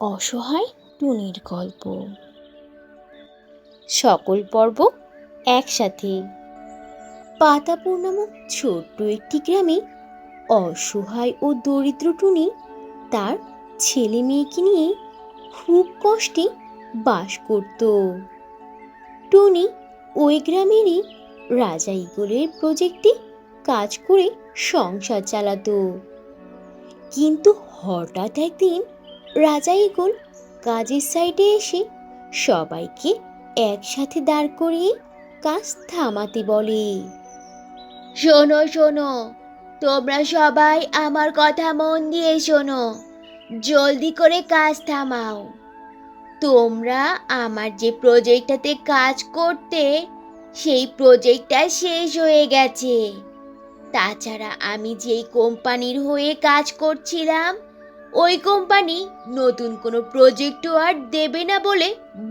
অসহায় টুনির গল্প। সকল পর্ব একসাথে। পাতাপুর নামক ছোট্ট একটি গ্রামে অসহায় ও দরিদ্র টুনি তার ছেলে মেয়েকে নিয়ে খুব কষ্টে বাস করত। টুনি ওই গ্রামেরই রাজা ঈগলের প্রজেক্টে কাজ করে সংসার চালাতো। কিন্তু হঠাৎ একদিন রাজা ঈগল কাজের সাইডে এসে সবাইকে একসাথে দাঁড় করিয়ে কাজ থামাতে বলে। শোনো শোনো, তোমরা সবাই আমার কথা মন দিয়ে শোনো, জলদি করে কাজ থামাও। তোমরা আমার যে প্রজেক্টটাতে কাজ করতে, সেই প্রজেক্টটা শেষ হয়ে গেছে। তাছাড়া আমি যেই কোম্পানির হয়ে কাজ করছিলাম, ওই কোম্পানি নতুন কোনো প্রজেক্টও আর দেবে না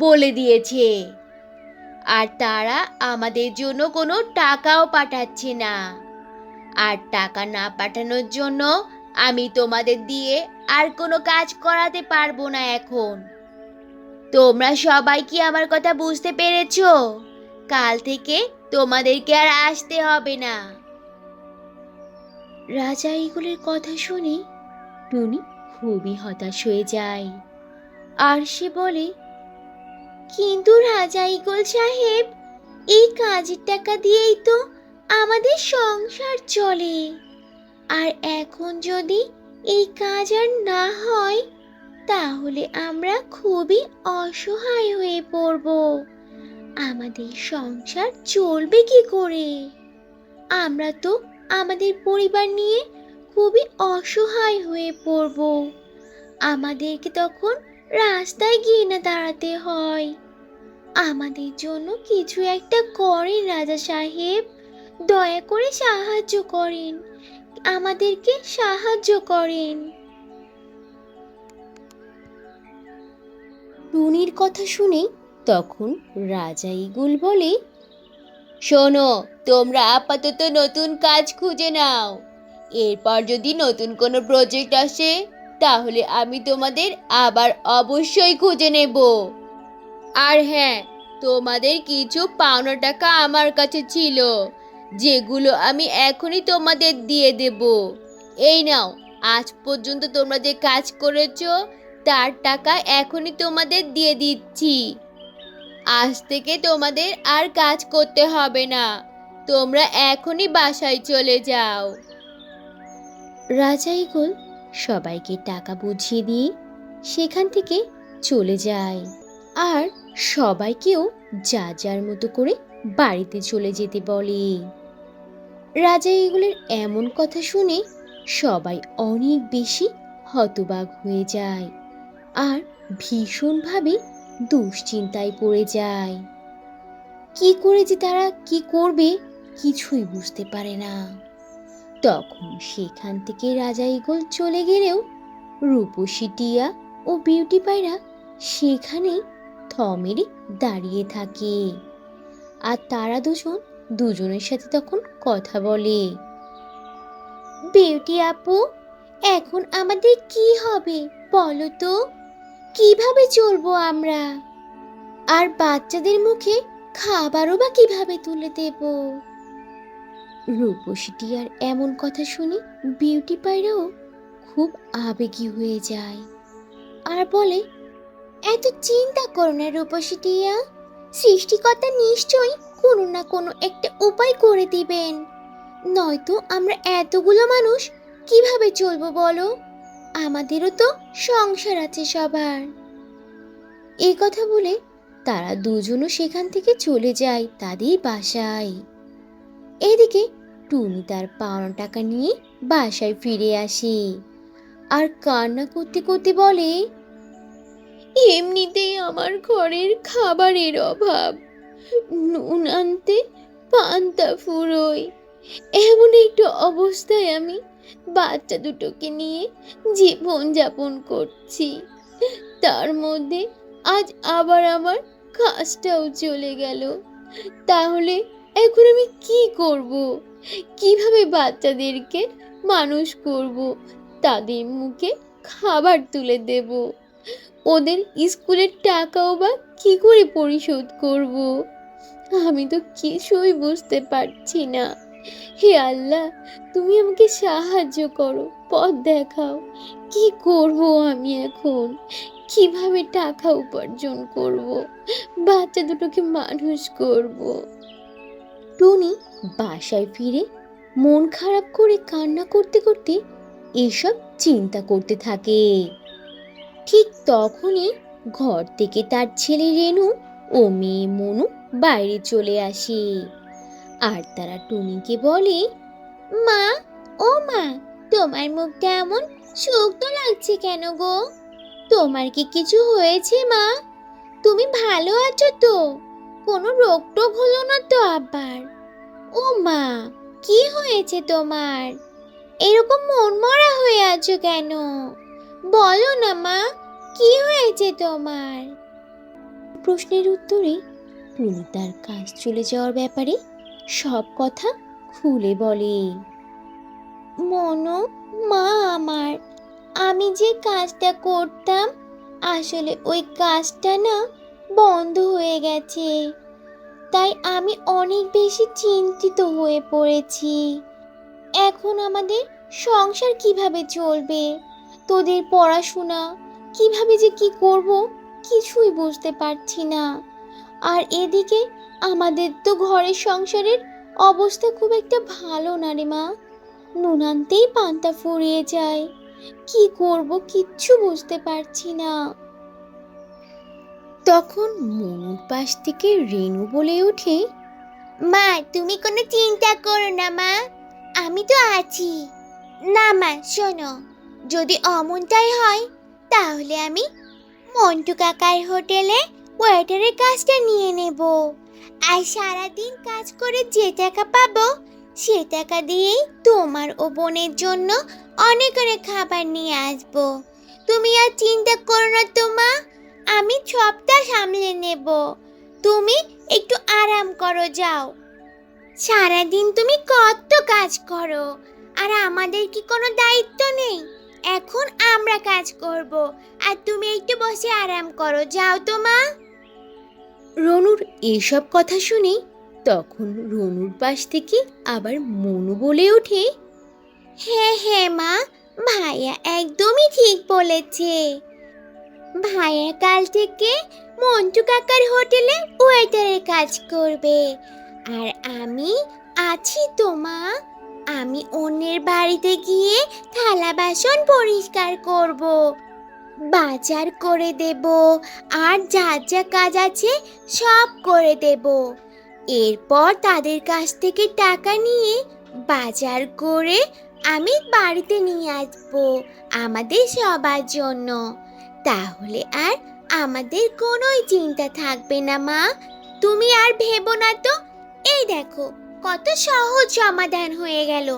বলে দিয়েছে। আর তারা আমাদের জন্য কোনো টাকাও পাঠাচ্ছে না। আর টাকা না পাঠানোর জন্য আমি তোমাদের দিয়ে আর কোনো কাজ করাতে পারবো না এখন। তোমরা সবাই কি আমার কথা বুঝতে পেরেছো? কাল থেকে তোমাদেরকে আর আসতে হবে না। রাজা ঈগলের কথা শুনে টুনি খুবই হতাশ হয়ে যায়। আর সে বলে, কিন্তু রাজা ঈগল সাহেব, এই কাজের টাকা দিয়েই তো আমাদের সংসার চলে। আর এখন যদি এই কাজ আর না হয়, তাহলে আমরা খুবই অসহায় হয়ে পড়ব। আমাদের সংসার চলবে কি করে? আমরা তো আমাদের পরিবার নিয়ে খুবই অসহায় হয়ে পড়ব। আমাদেরকে তখন রাস্তায় গিয়ে না দাঁড়াতে হয়। আমাদের জন্য কিছু একটা করেন রাজা সাহেব, দয়া করে সাহায্য করেন, আমাদেরকে সাহায্য করেন। টুনির কথা শুনে তখন রাজা ঈগল বলে, শোনো, তোমরা আপাতত নতুন কাজ খুঁজে নাও। এরপর যদি নতুন কোনো প্রজেক্ট আসে, তাহলে আমি তোমাদের আবার অবশ্যই খুঁজে নেব। আর হ্যাঁ, তোমাদের কিছু পাওনা টাকা আমার কাছে ছিল, যেগুলো আমি এখনই তোমাদের দিয়ে দেব। এই নাও, আজ পর্যন্ত তোমরা যে কাজ করেছো, তার টাকা এখনই তোমাদের দিয়ে দিচ্ছি। আজ থেকে তোমাদের আর কাজ করতে হবে না। তোমরা এখনই বাসায় চলে যাও। রাজা ঈগল সবাইকে টাকা বুঝিয়ে দিয়ে সেখান থেকে চলে যায়। আর সবাইকেও যার মতো করে বাড়িতে চলে যেতে বলে। রাজা ঈগলের এমন কথা শুনে সবাই অনেক বেশি হতবাক হয়ে যায় আর ভীষণভাবে দুশ্চিন্তায় পড়ে যায়। কি করে যে তারা কি করবে কিছুই বুঝতে পারে না। তখন সেখান থেকে রাজা ঈগল চলে গেলেও রূপসী টিয়া ও বিউটি পায়রা সেখানেই থমেরে দাঁড়িয়ে থাকে। আর তারা দুজনের সাথে তখন কথা বলে। বিউটি আপু, এখন আমাদের কি হবে বলো তো? কিভাবে চলবো আমরা? আর বাচ্চাদের মুখে খাবারও বা কিভাবে তুলে দেব? রূপসী টিয়ার এমন কথা শুনে বিউটি পায়রাও খুব আবেগী হয়ে যায় আর বলে, এত চিন্তা করো না রূপসী টিয়া, সৃষ্টিকর্তা নিশ্চয়ই কোনো না কোনো একটা উপায় করে দিবেন। নয়তো আমরা এতগুলো মানুষ কিভাবে চলবো বলো? আমাদেরও তো সংসার আছে সবার। এই কথা বলে তারা দুজনও সেখান থেকে চলে যায় তাদের বাসায়। এদিকে টুনি তার পাওনা টাকা নিয়ে বাসায় ফিরে আসে আর কান্না করতে করতে বলে, এমনিতেই আমার ঘরের খাবারের অভাব, নুন আনতে পান্তা ফুরোয়। এমন একটু অবস্থায় আমি বাচ্চা দুটোকে নিয়ে জীবন যাপন করছি। তার মধ্যে আজ আবার আমার কাজটাও চলে গেল। তাহলে এখন আমি কি করব? কিভাবে বাচ্চাদেরকে মানুষ করব? তাদের মুখে খাবার তুলে দেব? ওদের স্কুলের টাকাও বা কি করে পরিশোধ করব? আমি তো কিছুই বুঝতে পারছি না। হে আল্লাহ, তুমি আমাকে সাহায্য করো, পথ দেখাও। কি করব আমি এখন? কিভাবে টাকা উপার্জন করব? বাচ্চা দুটোকে মানুষ করব? টুনি বাসায় ফিরে মন খারাপ করে কান্না করতে করতে এসব চিন্তা করতে থাকে। ঠিক তখনই ঘর থেকে তার ছেলে রেনু ও মেয়ে মনু বাইরে চলে আসে। আর তারা টুনিকে বলে, মা, ও মা, তোমার মুখটা এমন শুকনো লাগছে কেন গো? তোমার কি কিছু হয়েছে মা? তুমি ভালো আছো তো? কোনো রোগ টোগ হলো না তো আবার? ও মা, কি হয়েছে তোমার? এরকম মনমরা হয়ে আছো কেন? বলো না মা, কি হয়েছে তোমার? প্রশ্নের উত্তরে টুনি তার কাজ চলে যাওয়ার ব্যাপারে সব কথা খুলে বলে। মনু, মা আমার, আমি যে কাজটা করতাম, আসলে ওই কাজটা না বন্ধ হয়ে গেছে। তাই আমি অনেক বেশি চিন্তিত হয়ে পড়েছি। এখন আমাদের সংসার কিভাবে চলবে? তোদের পড়াশোনা কিভাবে যে কি করব কিছুই বুঝতে পারছি না। আর এদিকে আমাদের তো ঘরের সংসারের অবস্থা খুব একটা ভালো না রে মা। নুন আনতেই পান্তা ফুরিয়ে যায়। কি করব কিচ্ছু বুঝতে পারছি না। তখন মনুর পাশ থেকে রেনু বলে ওঠে, মা, তুমি কোনো চিন্তা করো না মা, আমি তো আছি। না মা, শোনো, যদি অমনটাই হয় তাহলে আমি মন্টু কাকার হোটেলে ওয়েটারের কাজটা নিয়ে নেব। আর সারাদিন কাজ করে যে টাকা পাবো সে টাকা দিয়েই তোমার ও বোনের জন্য অনেক অনেক খাবার নিয়ে আসবো। তুমি আর চিন্তা করো না তো মা, আমি সবটা সামলে নেব। তুমি একটু আরাম করো, যাও। সারাদিন তুমি কত কাজ করো, আর আমাদের কি কোনো দায়িত্ব নেই? এখন আমরা কাজ করব, আর তুমি একটু বসে আরাম করো, যাও তো মা। রনুর এসব কথা শুনে তখন রনুর পাশ থেকে আবার মনু বলে ওঠে, হ্যাঁ হ্যাঁ মা, ভাইয়া একদমই ঠিক বলেছে। ভাইয়া কাল থেকে মন্টু কাকার হোটেলে ওয়েটারের কাজ করবে। আর আমি আছি তো মা, আমি অন্যের বাড়িতে গিয়ে থালা বাসন পরিষ্কার করব, বাজার করে দেব, আর যা যা কাজ আছে সব করে দেব। এরপর তাদের কাছ থেকে টাকা নিয়ে বাজার করে আমি বাড়িতে নিয়ে আসবো আমাদের সবার জন্য। তাহলে আর আমাদের কোনোই চিন্তা থাকবে না মা, তুমি আর ভেবো না তো। এই দেখো, কত সহজ সমাধান হয়ে গেল।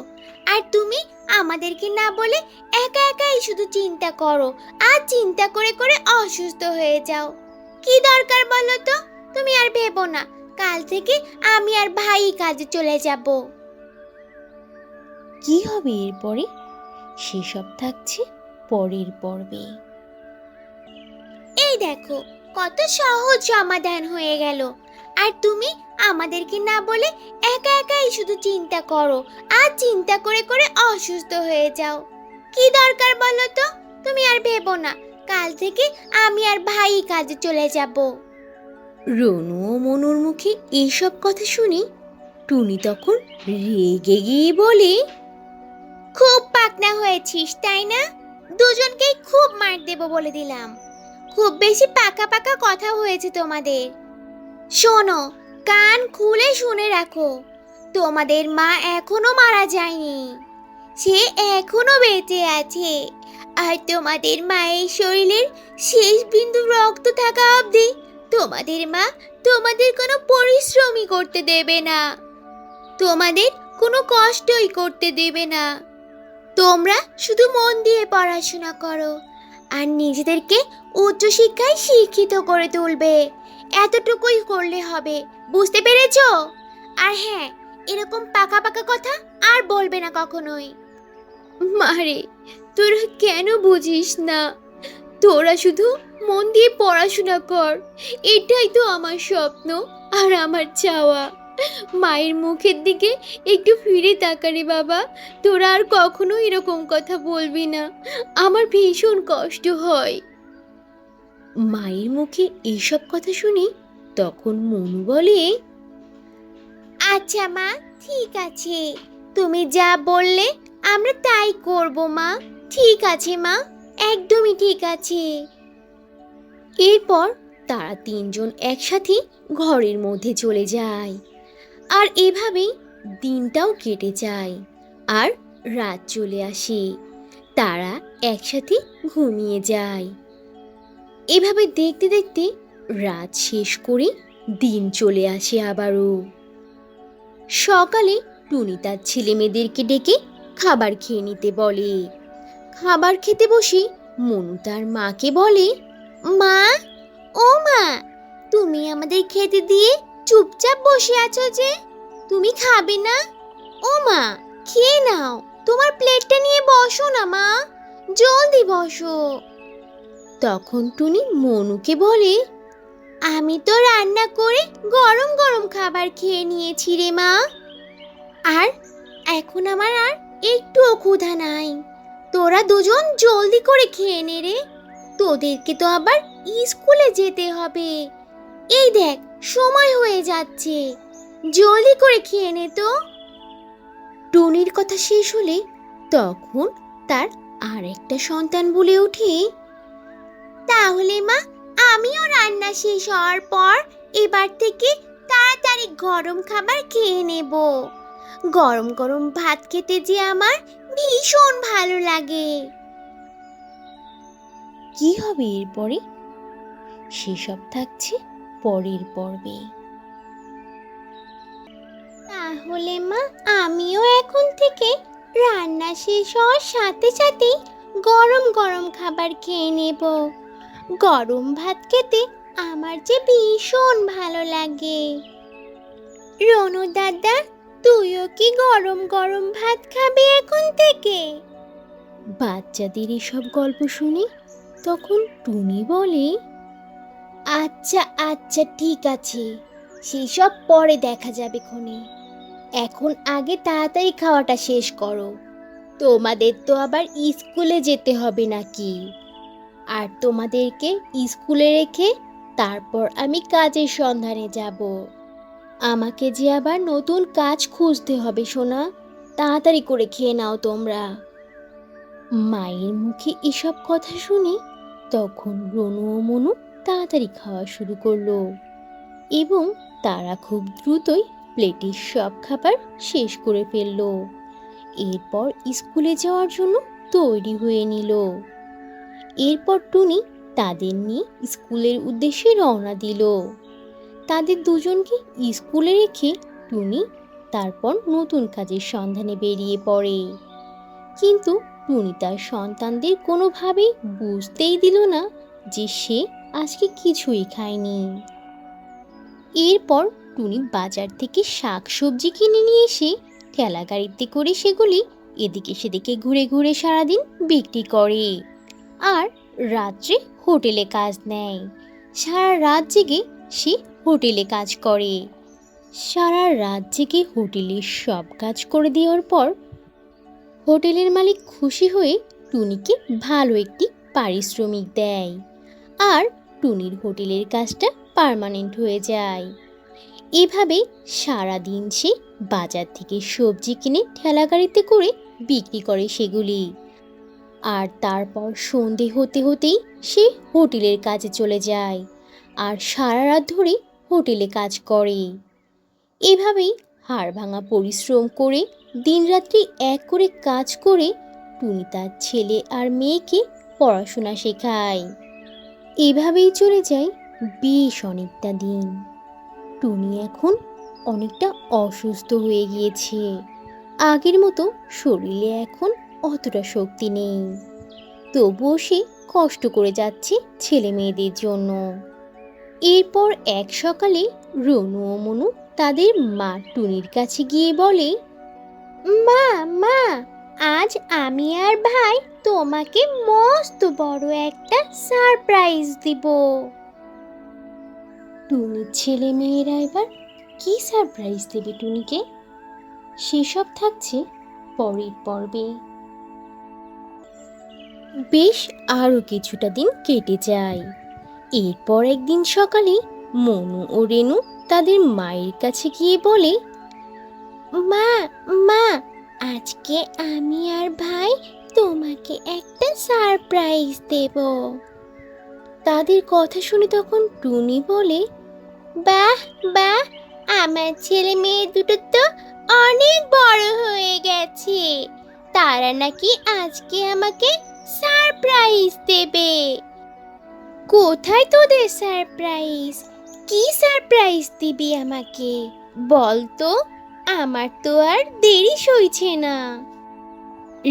আর তুমি আমাদেরকে না বলে একা একাই শুধু চিন্তা করো, আর চিন্তা করে করে অসুস্থ হয়ে যাও। কি দরকার বলো তো? তুমি আর ভেবো না, কাল থেকে আমি আর ভাই কাজে চলে যাব। কি হবে এরপরে সেসব থাকছে পরের পর্বে। এই দেখো, কত সহজ সমাধান হয়ে গেল। আর তুমি আমাদেরকে না বলে একা একাই শুধু চিন্তা করো, আর চিন্তা করে করে অসুস্থ হয়ে যাও। কি দরকার বলো তো? তুমি আর ভেবো না, কাল থেকে আমি আর ভাই কাজে চলে যাব। রনু ও মনুর মুখে এইসব কথা শুনে টুনি তখন রেগে গিয়ে বলে, খুব পাকনা হয়েছিস তাই না? দুজনকেই খুব মার দেব বলে দিলাম। খুব বেশি পাকা পাকা কথা হয়েছে তোমাদের। শোনো, কান খুলে শুনে রাখো, তোমাদের মা এখনো মারা যায়নি, সে এখনো বেঁচে আছে। আর তোমাদের মায়ের শরীরের শেষ বিন্দু রক্ত থাকা অবধি তোমাদের মা তোমাদের কোনো পরিশ্রমই করতে দেবে না, তোমাদের কোনো কষ্টই করতে দেবে না। তোমরা শুধু মন দিয়ে পড়াশোনা করো, আর নিজেদেরকে উচ্চশিক্ষায় শিক্ষিত করে তুলবে। এতটুকুই করলে হবে, বুঝতে পেরেছো? আর হ্যাঁ, এরকম পাকা পাকা কথা আর বলবে না কখনোই। মারে, তোরা কেন বুঝিস না? তোরা শুধু মন দিয়ে পড়াশোনা কর, এটাই তো আমার স্বপ্ন আর আমার চাওয়া। মায়ের মুখের দিকে একটু ফিরে তাকারে বাবা, তোরা আর কখনো এরকম কথা বলবি না, আমার ভীষণ কষ্ট হয়। মায়ের মুখে এইসব কথা শুনে তখন মনু বলে, আচ্ছা মা, ঠিক আছে, তুমি যা বললে আমরা তাই করব মা। ঠিক আছে মা, একদমই ঠিক আছে। এরপর তারা তিনজন একসাথে ঘরের মধ্যে চলে যায়। আর এভাবেই দিনটাও কেটে যায় আর রাত চলে আসে। তারা একসাথে ঘুমিয়ে যায়। এভাবে দেখতে দেখতে রাত শেষ করে দিন চলে আসে আবারও। সকালে টুনি তার ছেলে মেয়েদেরকে ডেকে খাবার খেয়ে নিতে বলে। খাবার খেতে বসে মনু তার মাকে বলে, মা, ও মা, তুমি আমাদের খেতে দিয়ে চুপচাপ বসে আছো যে, তুমি খাবে না? ও মা, খেয়ে নাও, তোমার প্লেটটা নিয়ে বসো না মা, জলদি বসো। তখন টুনি মনুকে বলে, আমি তো রান্না করে গরম গরম খাবার খেয়ে নিয়েছি রে মা, আর এখন আমার আর একটুও ক্ষুধা নাই। তোরা দুজন জলদি করে খেয়ে নে রে, তোদেরকে তো আবার স্কুলে যেতে হবে। এই দেখ, সময় হয়ে যাচ্ছে, জলদি করে খেয়ে নে তো। টুনির কথা শেষ হলে তখন তার আর একটা সন্তান বলে ওঠে, তাহলে মা, আমিও রান্না শেষ হওয়ার পর এবার থেকে তাড়াতাড়ি গরম খাবার খেয়ে নেব। গরম গরম ভাত খেতে যে আমার ভীষণ ভালো লাগে। কি হবে এরপরে সেসব থাকছে পরের পর্বে। তাহলে মা, আমিও এখন থেকে রান্না শেষ হওয়ার সাথে সাথেই গরম গরম খাবার খেয়ে নেব। গরম ভাত খেতে আমার যে ভীষণ ভালো লাগে। রনু দাদা, তুইও কি গরম গরম ভাত খাবি এখন থেকে? বাচ্চাদের এসব গল্প শুনে তখন টুনি বলে, আচ্ছা আচ্ছা, ঠিক আছে, সেসব পরে দেখা যাবে ক্ষণে, এখন আগে তাড়াতাড়ি খাওয়াটা শেষ করো। তোমাদের তো আবার স্কুলে যেতে হবে নাকি? আর তোমাদেরকে স্কুলে রেখে তারপর আমি কাজের সন্ধানে যাব। আমাকে যে আবার নতুন কাজ খুঁজতে হবে সোনা, তাড়াতাড়ি করে খেয়ে নাও তোমরা। মায়ের মুখে এসব কথা শুনে তখন রনু ও মনু তাড়াতাড়ি খাওয়া শুরু করলো এবং তারা খুব দ্রুতই প্লেটের সব খাবার শেষ করে ফেললো। এরপর স্কুলে যাওয়ার জন্য তৈরি হয়ে নিল। এরপর টুনি তাদের নিয়ে স্কুলের উদ্দেশ্যে রওনা দিল। তাদের দুজনকে স্কুলে রেখে টুনি তারপর নতুন কাজের সন্ধানে বেরিয়ে পড়ে। কিন্তু টুনি তার সন্তানদের কোনোভাবেই বুঝতেই দিল না যে সে আজকে কিছুই খায়নি। এরপর টুনি বাজার থেকে শাক সবজি কিনে নিয়ে এসে ঠেলা গাড়িতে করে সেগুলি এদিকে সেদিকে ঘুরে ঘুরে সারাদিন বিক্রি করে আর রাত্রে হোটেলে কাজ নেয়। সারা রাত জেগে সে হোটেলে কাজ করে। সারা রাত জেগে হোটেলের সব কাজ করে দেওয়ার পর হোটেলের মালিক খুশি হয়ে টুনিকে ভালো একটি পারিশ্রমিক দেয় আর টুনির হোটেলের কাজটা পার্মানেন্ট হয়ে যায়। এভাবে সারাদিন সে বাজার থেকে সবজি কিনে ঠেলা গাড়িতে করে বিক্রি করে সেগুলি। আর তারপর সন্ধে হতে হতেই সে হোটেলের কাজে চলে যায় আর সারা রাত ধরে হোটেলে কাজ করে। এভাবেই হাড় ভাঙা পরিশ্রম করে দিনরাত্রি এক করে কাজ করে টুনি তার ছেলে আর মেয়েকে পড়াশোনা শেখায়। এভাবেই চলে যায় বেশ অনেকটা দিন। টুনি এখন অনেকটা অসুস্থ হয়ে গিয়েছে, আগের মতো শরীরে এখন অতটা শক্তি নেই। তবুও সে কষ্ট করে যাচ্ছে ছেলে মেয়েদের জন্য। এরপর এক সকালে রনু ও মনু তাদের মা টুনির কাছে গিয়ে বলে, মা মা, আজ আমি আর ভাই তোমাকে মস্ত বড় একটা সারপ্রাইজ দিব। টুনির ছেলে মেয়েরা এবার কি সারপ্রাইজ দেবে টুনিকে, সেসব থাকছে পরের পর্বে। বেশ আরও কিছুটা দিন কেটে যায়। এরপর একদিন সকালে মনু ও রেনু তাদের মায়ের কাছে গিয়ে বলে, মা মা আজকে আমি আর ভাই তোমাকে একটা সারপ্রাইজ দেব। তাদের কথা শুনে তখন টুনি বলে, বাহ বাহ, আমার ছেলে মেয়ে দুটো তো অনেক বড় হয়ে গেছে, তারা নাকি আজকে আমাকে সারপ্রাইজ দেবে। কোথায় তোদের সারপ্রাইজ? কি সারপ্রাইজ দিবি আমাকে বল তো, আমার তো আর দেরি সইছে না।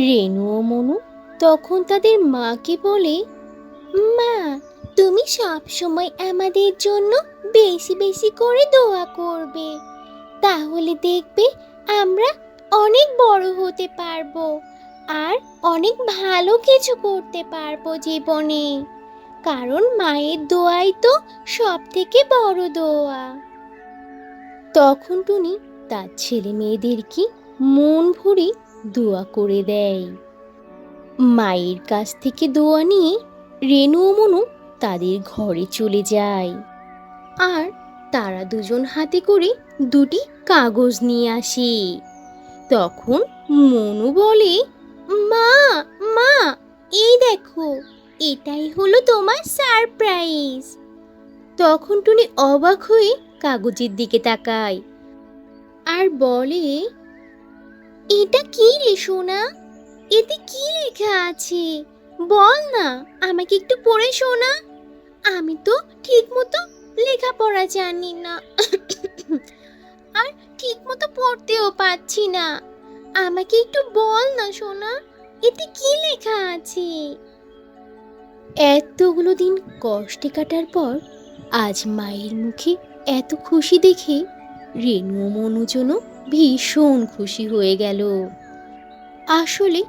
রেনু ও মনু তখন তাদের মাকে বলে, মা তুমি সব সময় আমাদের জন্য বেশি বেশি করে দোয়া করবে, তাহলে দেখবে আমরা অনেক বড় হতে পারবো আর অনেক ভালো কিছু করতে পারবো জীবনে, কারণ মায়ের দোয়াই তো সব থেকে বড় দোয়া। তখন টুনি তার ছেলে মেয়েদেরকে মন ভরে দোয়া করে দেয়। মায়ের কাছ থেকে দোয়া নিয়ে রেনু ও মনু তাদের ঘরে চলে যায় আর তারা দুজন হাতে করে দুটি কাগজ নিয়ে আসে। তখন মনু বলে, মা মা এই দেখো, এটাই হলো তোমার সারপ্রাইজ। তখন টুনি অবাক হয়ে কাগজের দিকে তাকায় আর বলে, এটা কি রে সোনা, এতে কি লেখা আছে বল না, আমাকে একটু পড়ে শোনা। আমি তো ঠিক মতো লেখাপড়া জানি না আর ঠিক মতো পড়তেও পারছি না, আমাকে একটু বল না সোনা, এতে কি লেখা আছে। এতগুলো দিন কষ্টে কাটার পর আজ মায়ের মুখে এত খুশি দেখে রেনু ও মনু যেন ভীষণ খুশি হয়ে গেল। আসলে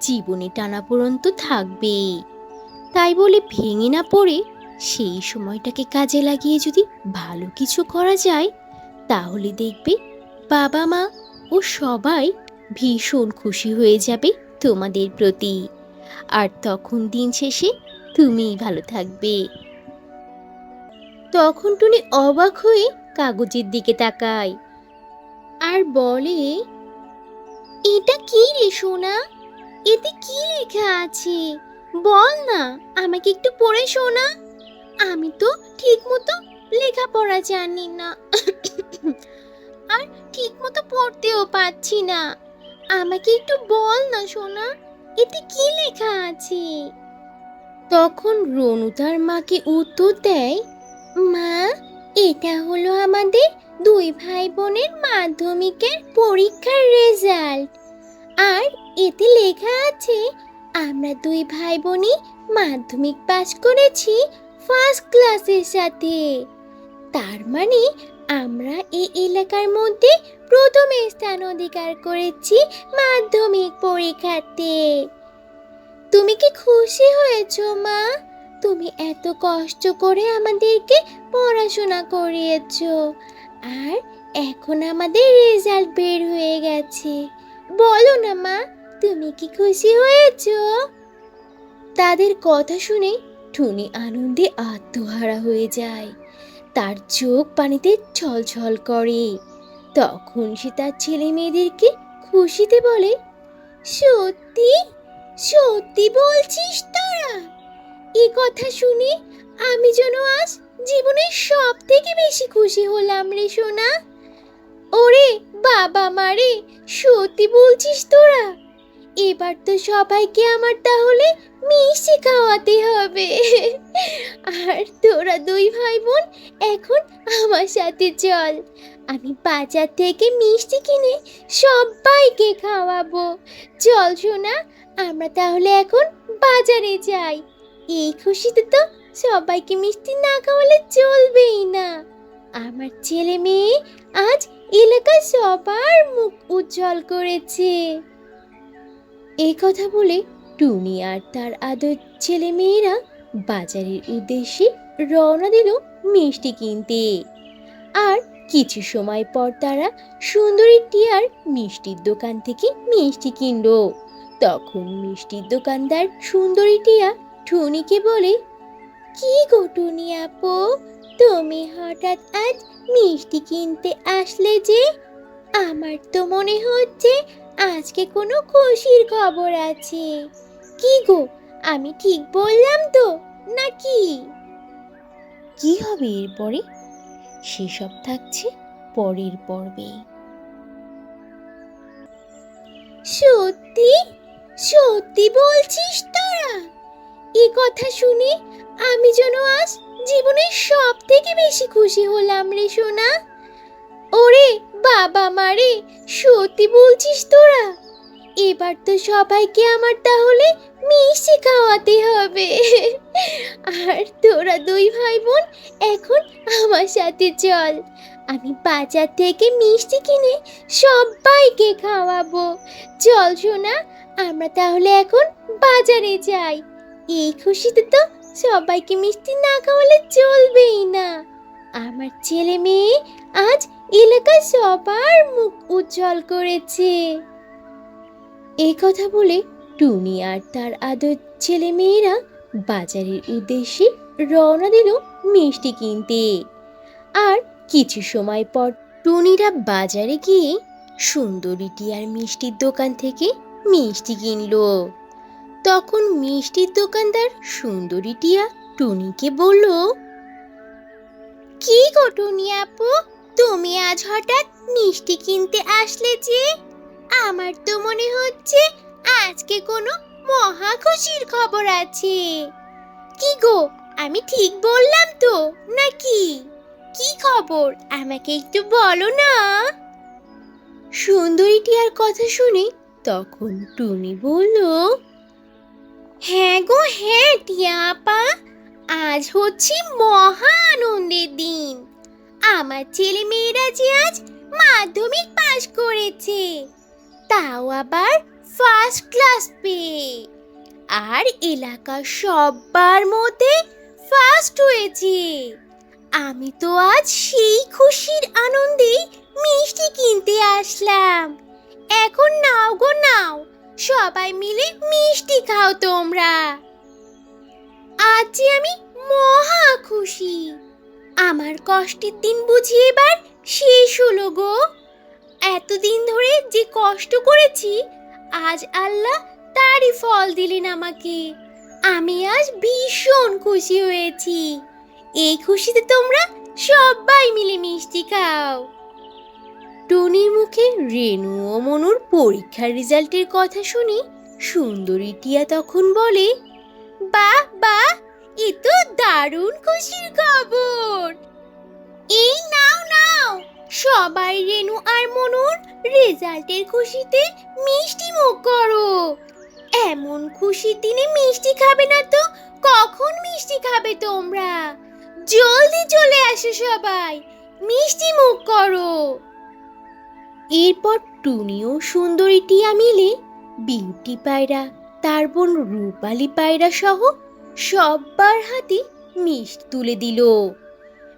জীবনে টানাপোড়েন তো থাকবেই, তাই বলে ভেঙে না পড়ে সেই সময়টাকে কাজে লাগিয়ে যদি ভালো কিছু করা যায়, তাহলে দেখবে বাবা মা ও সবাই ভীষণ খুশি হয়ে যাবে তোমাদের প্রতি, আর তখন দিন শেষে তুমিই ভালো থাকবে। তখন টুনি অবাক হয়ে কাগজের দিকে তাকায় আর বলে, এটা কি রে সোনা, এতে কি লেখা আছে বল না, আমাকে একটু পড়ে শোনা। আমি তো ঠিক মতো লেখাপড়া জানি না আর ঠিক মতো পড়তেও পারছি না, আমাকে একটু বল না সোনা, এতে কি লেখা আছে। তখন রনু তার মাকে উত্তর দেয়, মা এটা হলো আমাদের দুই ভাই বোনের মাধ্যমিকের পরীক্ষার রেজাল্ট, আর এতে লেখা আছে আমরা দুই ভাই বোনই মাধ্যমিক পাস করেছি ফার্স্ট ক্লাসের সাথে, তার মানে আমরা এই এলাকার মধ্যে প্রথম স্থান অধিকার করেছি মাধ্যমিক পরীক্ষাতে। তুমি কি খুশি হয়েছো মা? তুমি এত কষ্ট করে আমাদেরকে পড়াশোনা করিয়েছো আর এখন আমাদের রেজাল্ট বের হয়ে গেছে, বলো না মা, তুমি কি খুশি হয়েছো? তাদের কথা শুনে টুনি আনন্দে আত্মহারা হয়ে যায়, তার চোখ পানিতে ছলছল করে। তখন সে তার ছেলে মেয়েদেরকে খুশিতে বলে, সত্যি সত্যি বলছিস তোরা? এই কথা শুনে আমি যেন আজ জীবনের সব থেকে বেশি খুশি হলাম রে সোনা। ওরে বাবা মারে, সত্যি বলছিস তোরা? এবার তো সবাইকে আমার তাহলে মিষ্টি খাওয়াতে হবে আর তোরা দুই ভাই বোন এখন আমার সাথে চল, আমি বাজার থেকে মিষ্টি কিনে সবাইকে খাওয়াবো। চল সোনা, আমরা তাহলে এখন বাজারে যাই, এই খুশিতে তো সবাইকে মিষ্টি না খাওয়ালে চলবেই না। আমার ছেলে মেয়ে আজ এলাকার সবার মুখ উজ্জ্বল করেছে। এই কথা বলে টুনি আর তার আদর ছেলে মেয়েরা বাজারের উদ্দেশ্যে রওনা দিল মিষ্টি কিনতে। আর কিছু সময় পর তারা সুন্দরী টিয়ার মিষ্টির দোকান থেকে মিষ্টি কিনলো। তখন মিষ্টির দোকানদার সুন্দরী টিয়া টুনিকে বলে, কি গো টুনি আপু, তুমি হঠাৎ আজ মিষ্টি কিনতে আসলে যে? আমার তো মনে হচ্ছে আজকে কোনো খুশির খবর আছে। কি গো, আমি ঠিক বললাম তো নাকি? কি হবে এরপরে সেসব থাকছে পরের পর্বে। সত্যি সত্যি বলছিস তোরা? এই কথা শুনে আমি যেন আজ জীবনের সব থেকে বেশি খুশি হলাম রে সোনা। ওরে বাবা মারে, সত্যি বলছিস তোরা? এবার তো সবাইকে আমার তাহলে মিষ্টি খাওয়াতে হবে। আর তোরা দুই ভাই বোন এখন আমার সাথে চল, আমি বাজার থেকে মিষ্টি কিনে সবাইকে খাওয়াবো। চল সোনা, আমরা তাহলে এখন বাজারে যাই। এই খুশিতে তো সবাইকে মিষ্টি না খাওয়ালে চলবেই না। আমার ছেলে মেয়ে আজ এলাকার সবার মুখ উজ্জ্বল করেছে। এই কথা বলে টুনি আর তার আদর ছেলে মেয়েরা বাজারের উদ্দেশ্যে রওনা দিল মিষ্টি কিনতে। আর কিছু সময় পর টুনিরা বাজারে গিয়ে সুন্দরী টিয়ার মিষ্টির দোকান থেকে মিষ্টি কিনলো। তখন মিষ্টির দোকানদার সুন্দরী টিয়া টুনিকে বলল, কি গো টুনি আপু, তুমি আজ হঠাৎ মিষ্টি কিনতে আসলে যে? আমার তো মনে হচ্ছে আজকে কোনো মহা খুশির খবর আছে। কি গো, আমি ঠিক বললাম তো নাকি? কি খবর আমাকে একটু বলো না। সুন্দরী টিয়ার কথা শুনে তখন টুনি বলল, হ্যাঁ গো হ্যাঁ টিয়া আপা, আজ হচ্ছে মহা আনন্দের দিন। আমার ছেলে মেয়েরা যে আজ মাধ্যমিক পাশ করেছে, তাও আবার ফার্স্ট ক্লাস পেয়ে, আর এলাকার সবার মধ্যে ফার্স্ট হয়েছে। আমি তো আজ সেই খুশির আনন্দে মিষ্টি কিনতে আসলাম। এখন নাও গো নাও, সবাই মিলে মিষ্টি খাও তোমরা। আজ যে আমি মহা খুশি, আমার কষ্টের দিন বুঝি এবার শেষ হলো গো। এতদিন ধরে যে কষ্ট করেছি, আজ আল্লাহ তারই ফল দিলেন আমাকে। আমি আজ ভীষণ খুশি হয়েছি। এই খুশিতে তোমরা সবাই মিলে মিষ্টি খাও। টুনির মুখে রেনু ও মনুর পরীক্ষার রেজাল্টের কথা শুনে সুন্দরী টিয়া তখন বলে, বাহ বাহ, এ তো দারুণ খুশির খবর। এই নাও নাও, সবাই রেনু আর মনুর রেজাল্টের খুশিতে মিষ্টি মুখ করো। এমন খুশির দিনে মিষ্টি খাবে না তো কখন মিষ্টি খাবে তোমরা? জলদি চলে আসো সবাই, মিষ্টি মুখ করো। এরপর টুনি ও সুন্দরী টিয়া মিলে বিউটি পায়রা, তার বোন রূপালী পায়রা সহ সবার হাতে মিষ্টি তুলে দিল।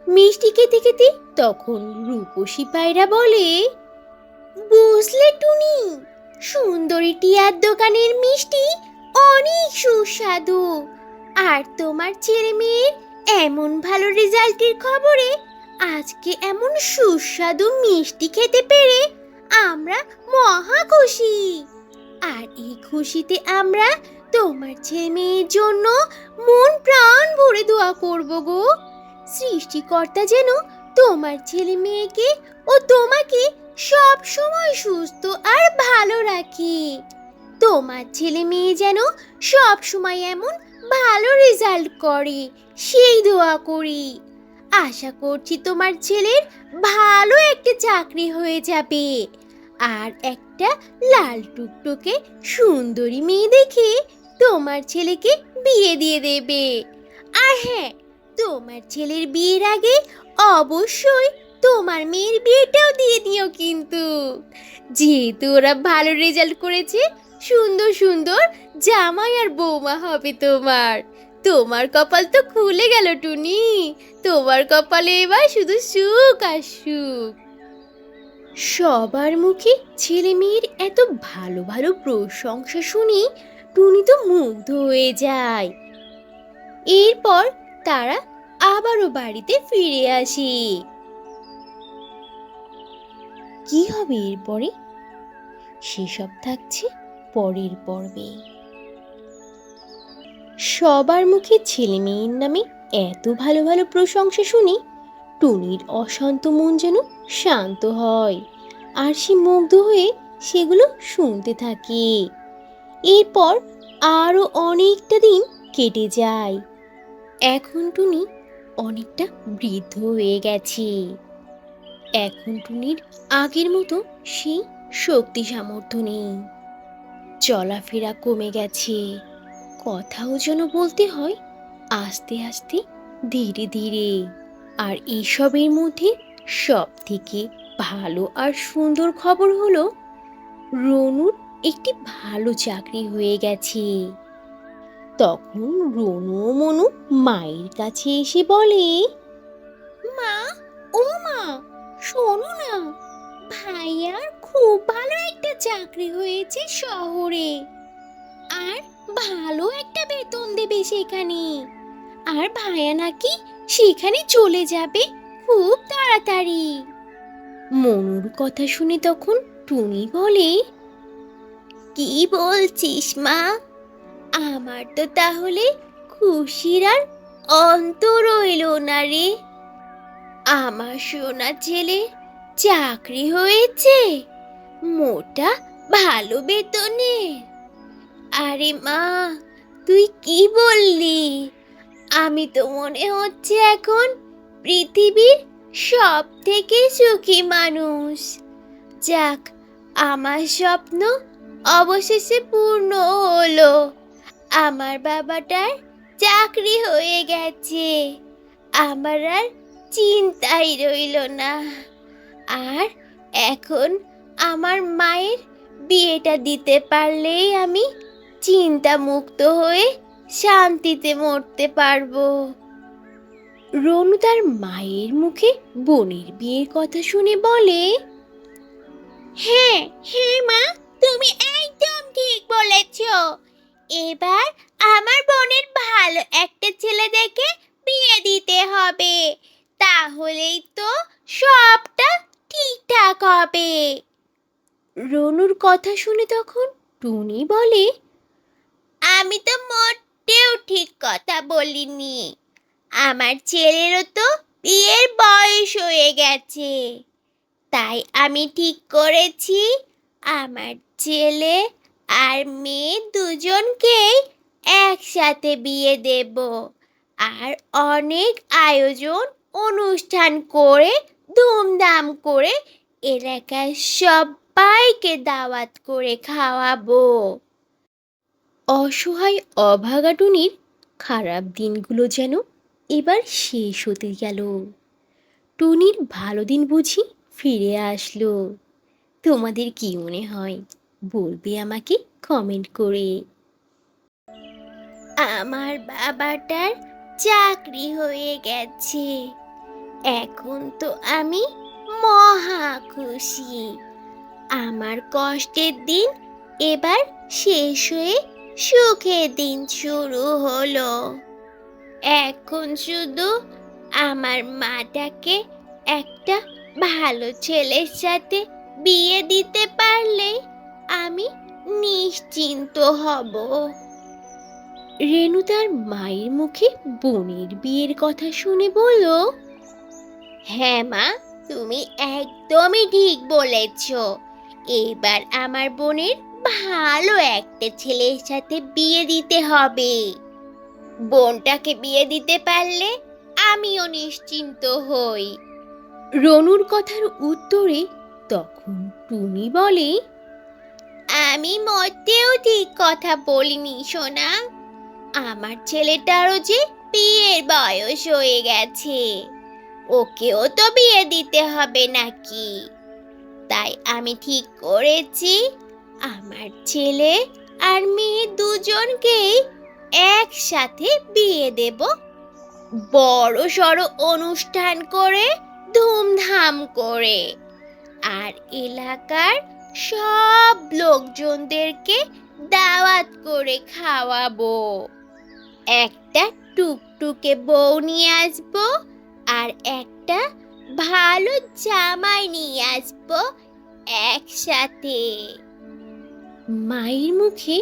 মিষ্টি খেতে খেতে তখন রূপসী পায়রা বলে, বুঝলে টুনি, সুন্দরী টিয়ার দোকানের মিষ্টি অনেক সুস্বাদু। আর তোমার ছেলে মেয়ের এমন ভালো রেজাল্টের খবরে আজকে এমন সুস্বাদু মিষ্টি খেতে পেরে আমরা মহা খুশি। আর এই খুশিতে আমরা তোমার ছেলে মেয়ের জন্য মন প্রাণ ভরে দোয়া করব গো। সৃষ্টিকর্তা যেন তোমার ছেলে মেয়েকে ও তোমাকে সব সময় সুস্থ আর ভালো রাখে। তোমার ছেলে মেয়ে যেন সব সময় এমন ভালো রেজাল্ট করে, সেই দোয়া করি। আশা করছি তোমার ছেলের ভালো একটা চাকরি হয়ে যাবে, আর একটা লাল টুকটুকে সুন্দরী মেয়ে দেখে তোমার ছেলেকে বিয়ে দিয়ে দেবে। আর হ্যাঁ, তোমার ছেলের বিয়ের আগে অবশ্যই তোমার মেয়ের বিয়েটাও দিয়ে দিও কিন্তু। যেহেতু ওরা ভালো রেজাল্ট করেছে, সুন্দর সুন্দর জামাই আর বৌমা হবে তোমার। তোমার কপাল তো খুলে গেল টুনি, তোমার কপালে এবার শুধু সুখ আর সুখ। সবার মুখে ছেলে মেয়ের এত ভালো ভালো প্রশংসা শুনি টুনি তো মুগ্ধ হয়ে যায়। এরপর তারা আবারও বাড়িতে ফিরে আসে। কি হবে এরপরে সেসব থাকছে পরের পর্বে। সবার মুখে ছেলে মেয়ের নামে এত ভালো ভালো প্রশংসা শুনি টুনির অশান্ত মন যেন শান্ত হয়, আর সে মুগ্ধ হয়ে সেগুলো শুনতে থাকে। এরপর আরও অনেকটা দিন কেটে যায়। এখন টুনি অনেকটা বৃদ্ধ হয়ে গেছে। এখন টুনির আগের মতো সেই শক্তি সামর্থ্য নেই, চলাফেরা কমে গেছে, কথাও যেন বলতে হয় আস্তে আস্তে, ধীরে ধীরে। আর এইসবের মধ্যে সব থেকে ভালো আর সুন্দর খবর হলো রনুর একটি ভালো চাকরি হয়ে গেছে। তখন রনু ও মনু মায়ের কাছে এসে বলে, মা, ও মা, শোনো না, ভাইয়ার খুব ভালো একটা চাকরি হয়েছে শহরে, আর ভালো একটা বেতন দেবে সেখানে। আর ভাইয়া নাকি সেখানে চলে যাবে খুব তাড়াতাড়ি। মনুর কথা শুনে তখন টুনি বলে, কি বলছিস মা? আমার তো তাহলে খুশির আর অন্ত রইল না রে। আমার সোনা ছেলে চাকরি হয়েছে মোটা ভালো বেতনে। আরে মা, তুই কি বললি? আমি তো মনে হচ্ছে এখন পৃথিবীর সব থেকে সুখী মানুষ। যাক, আমার স্বপ্ন অবশেষে পূর্ণ হলো। আমার বাবাটার চাকরি হয়ে গেছে, আমার আর চিন্তাই রইল না। আর এখন আমার মায়ের বিয়েটা দিতে পারলেই আমি চিন্তা মুক্ত হয়ে শান্তিতে মরতে পারবো। রনু তার মায়ের মুখে বোনের বিয়ের কথা শুনে বলে, হ্যাঁ হ্যাঁ মা, তুমি একদম ঠিক বলেছ। এবার আমার বোনের ভালো একটা ছেলে দেখে বিয়ে দিতে হবে, তাহলেই তো সবটা ঠিকঠাক হবে। রনুর কথা শুনে তখন টুনি বলে, আমি তো মোটেও ঠিক কথা বলিনি। আমার ছেলেরও তো বিয়ের বয়স হয়ে গেছে, তাই আমি ঠিক করেছি আমার ছেলে আর মেয়ে দুজনকেই একসাথে বিয়ে দেব, আর অনেক আয়োজন অনুষ্ঠান করে ধুমধাম করে এলাকার সবাইকে দাওয়াত করে খাওয়াবো। অসহায় অভাগা টুনির খারাপ দিনগুলো যেন এবার শেষ হতে গেল। টুনির ভালো দিন বুঝি ফিরে আসলো। তোমাদের কি মনে হয় বলবে আমাকে কমেন্ট করে। আমার বাবাটার চাকরি হয়ে গেছে, এখন তো আমি মহা খুশি। আমার কষ্টের দিন এবার শেষ হয়ে সুখের দিন শুরু হলো। এখন শুধু আমার মাটাকে একটা ভালো ছেলের সাথে বিয়ে দিতে পারলে আমি নিশ্চিন্ত হব। রেনু তার মায়ের মুখে বোনের বিয়ের কথা শুনে বলল, হ্যাঁ মা, তুমি একদমই ঠিক বলেছ। এবার আমার বোনের ভালো একটা ছেলের সাথে বিয়ে দিতে হবে। বোনটাকে বিয়ে দিতে পারলে আমিও নিশ্চিন্ত হই। রনুর কথার উত্তরে তখন টুনি বলে, আমি মোটেও ঠিক কথা বলিনি সোনা। আমার ছেলেটারও যে বিয়ের বয়স হয়ে গেছে, ওকেও তো বিয়ে দিতে হবে নাকি। তাই আমি ঠিক করেছি আমার ছেলে আর মেয়ে দুজনকেই একসাথে বিয়ে দেব, বড় সড়ো অনুষ্ঠান করে, ধুমধাম করে। আর এলাকার সব লোকজনদেরকে দাওয়াত করে খাওয়াবো। একটা টুকটুকে বউ নিয়ে আসবো আর একটা ভালো জামাই নিয়ে আসবো একসাথে। মায়ের মুখে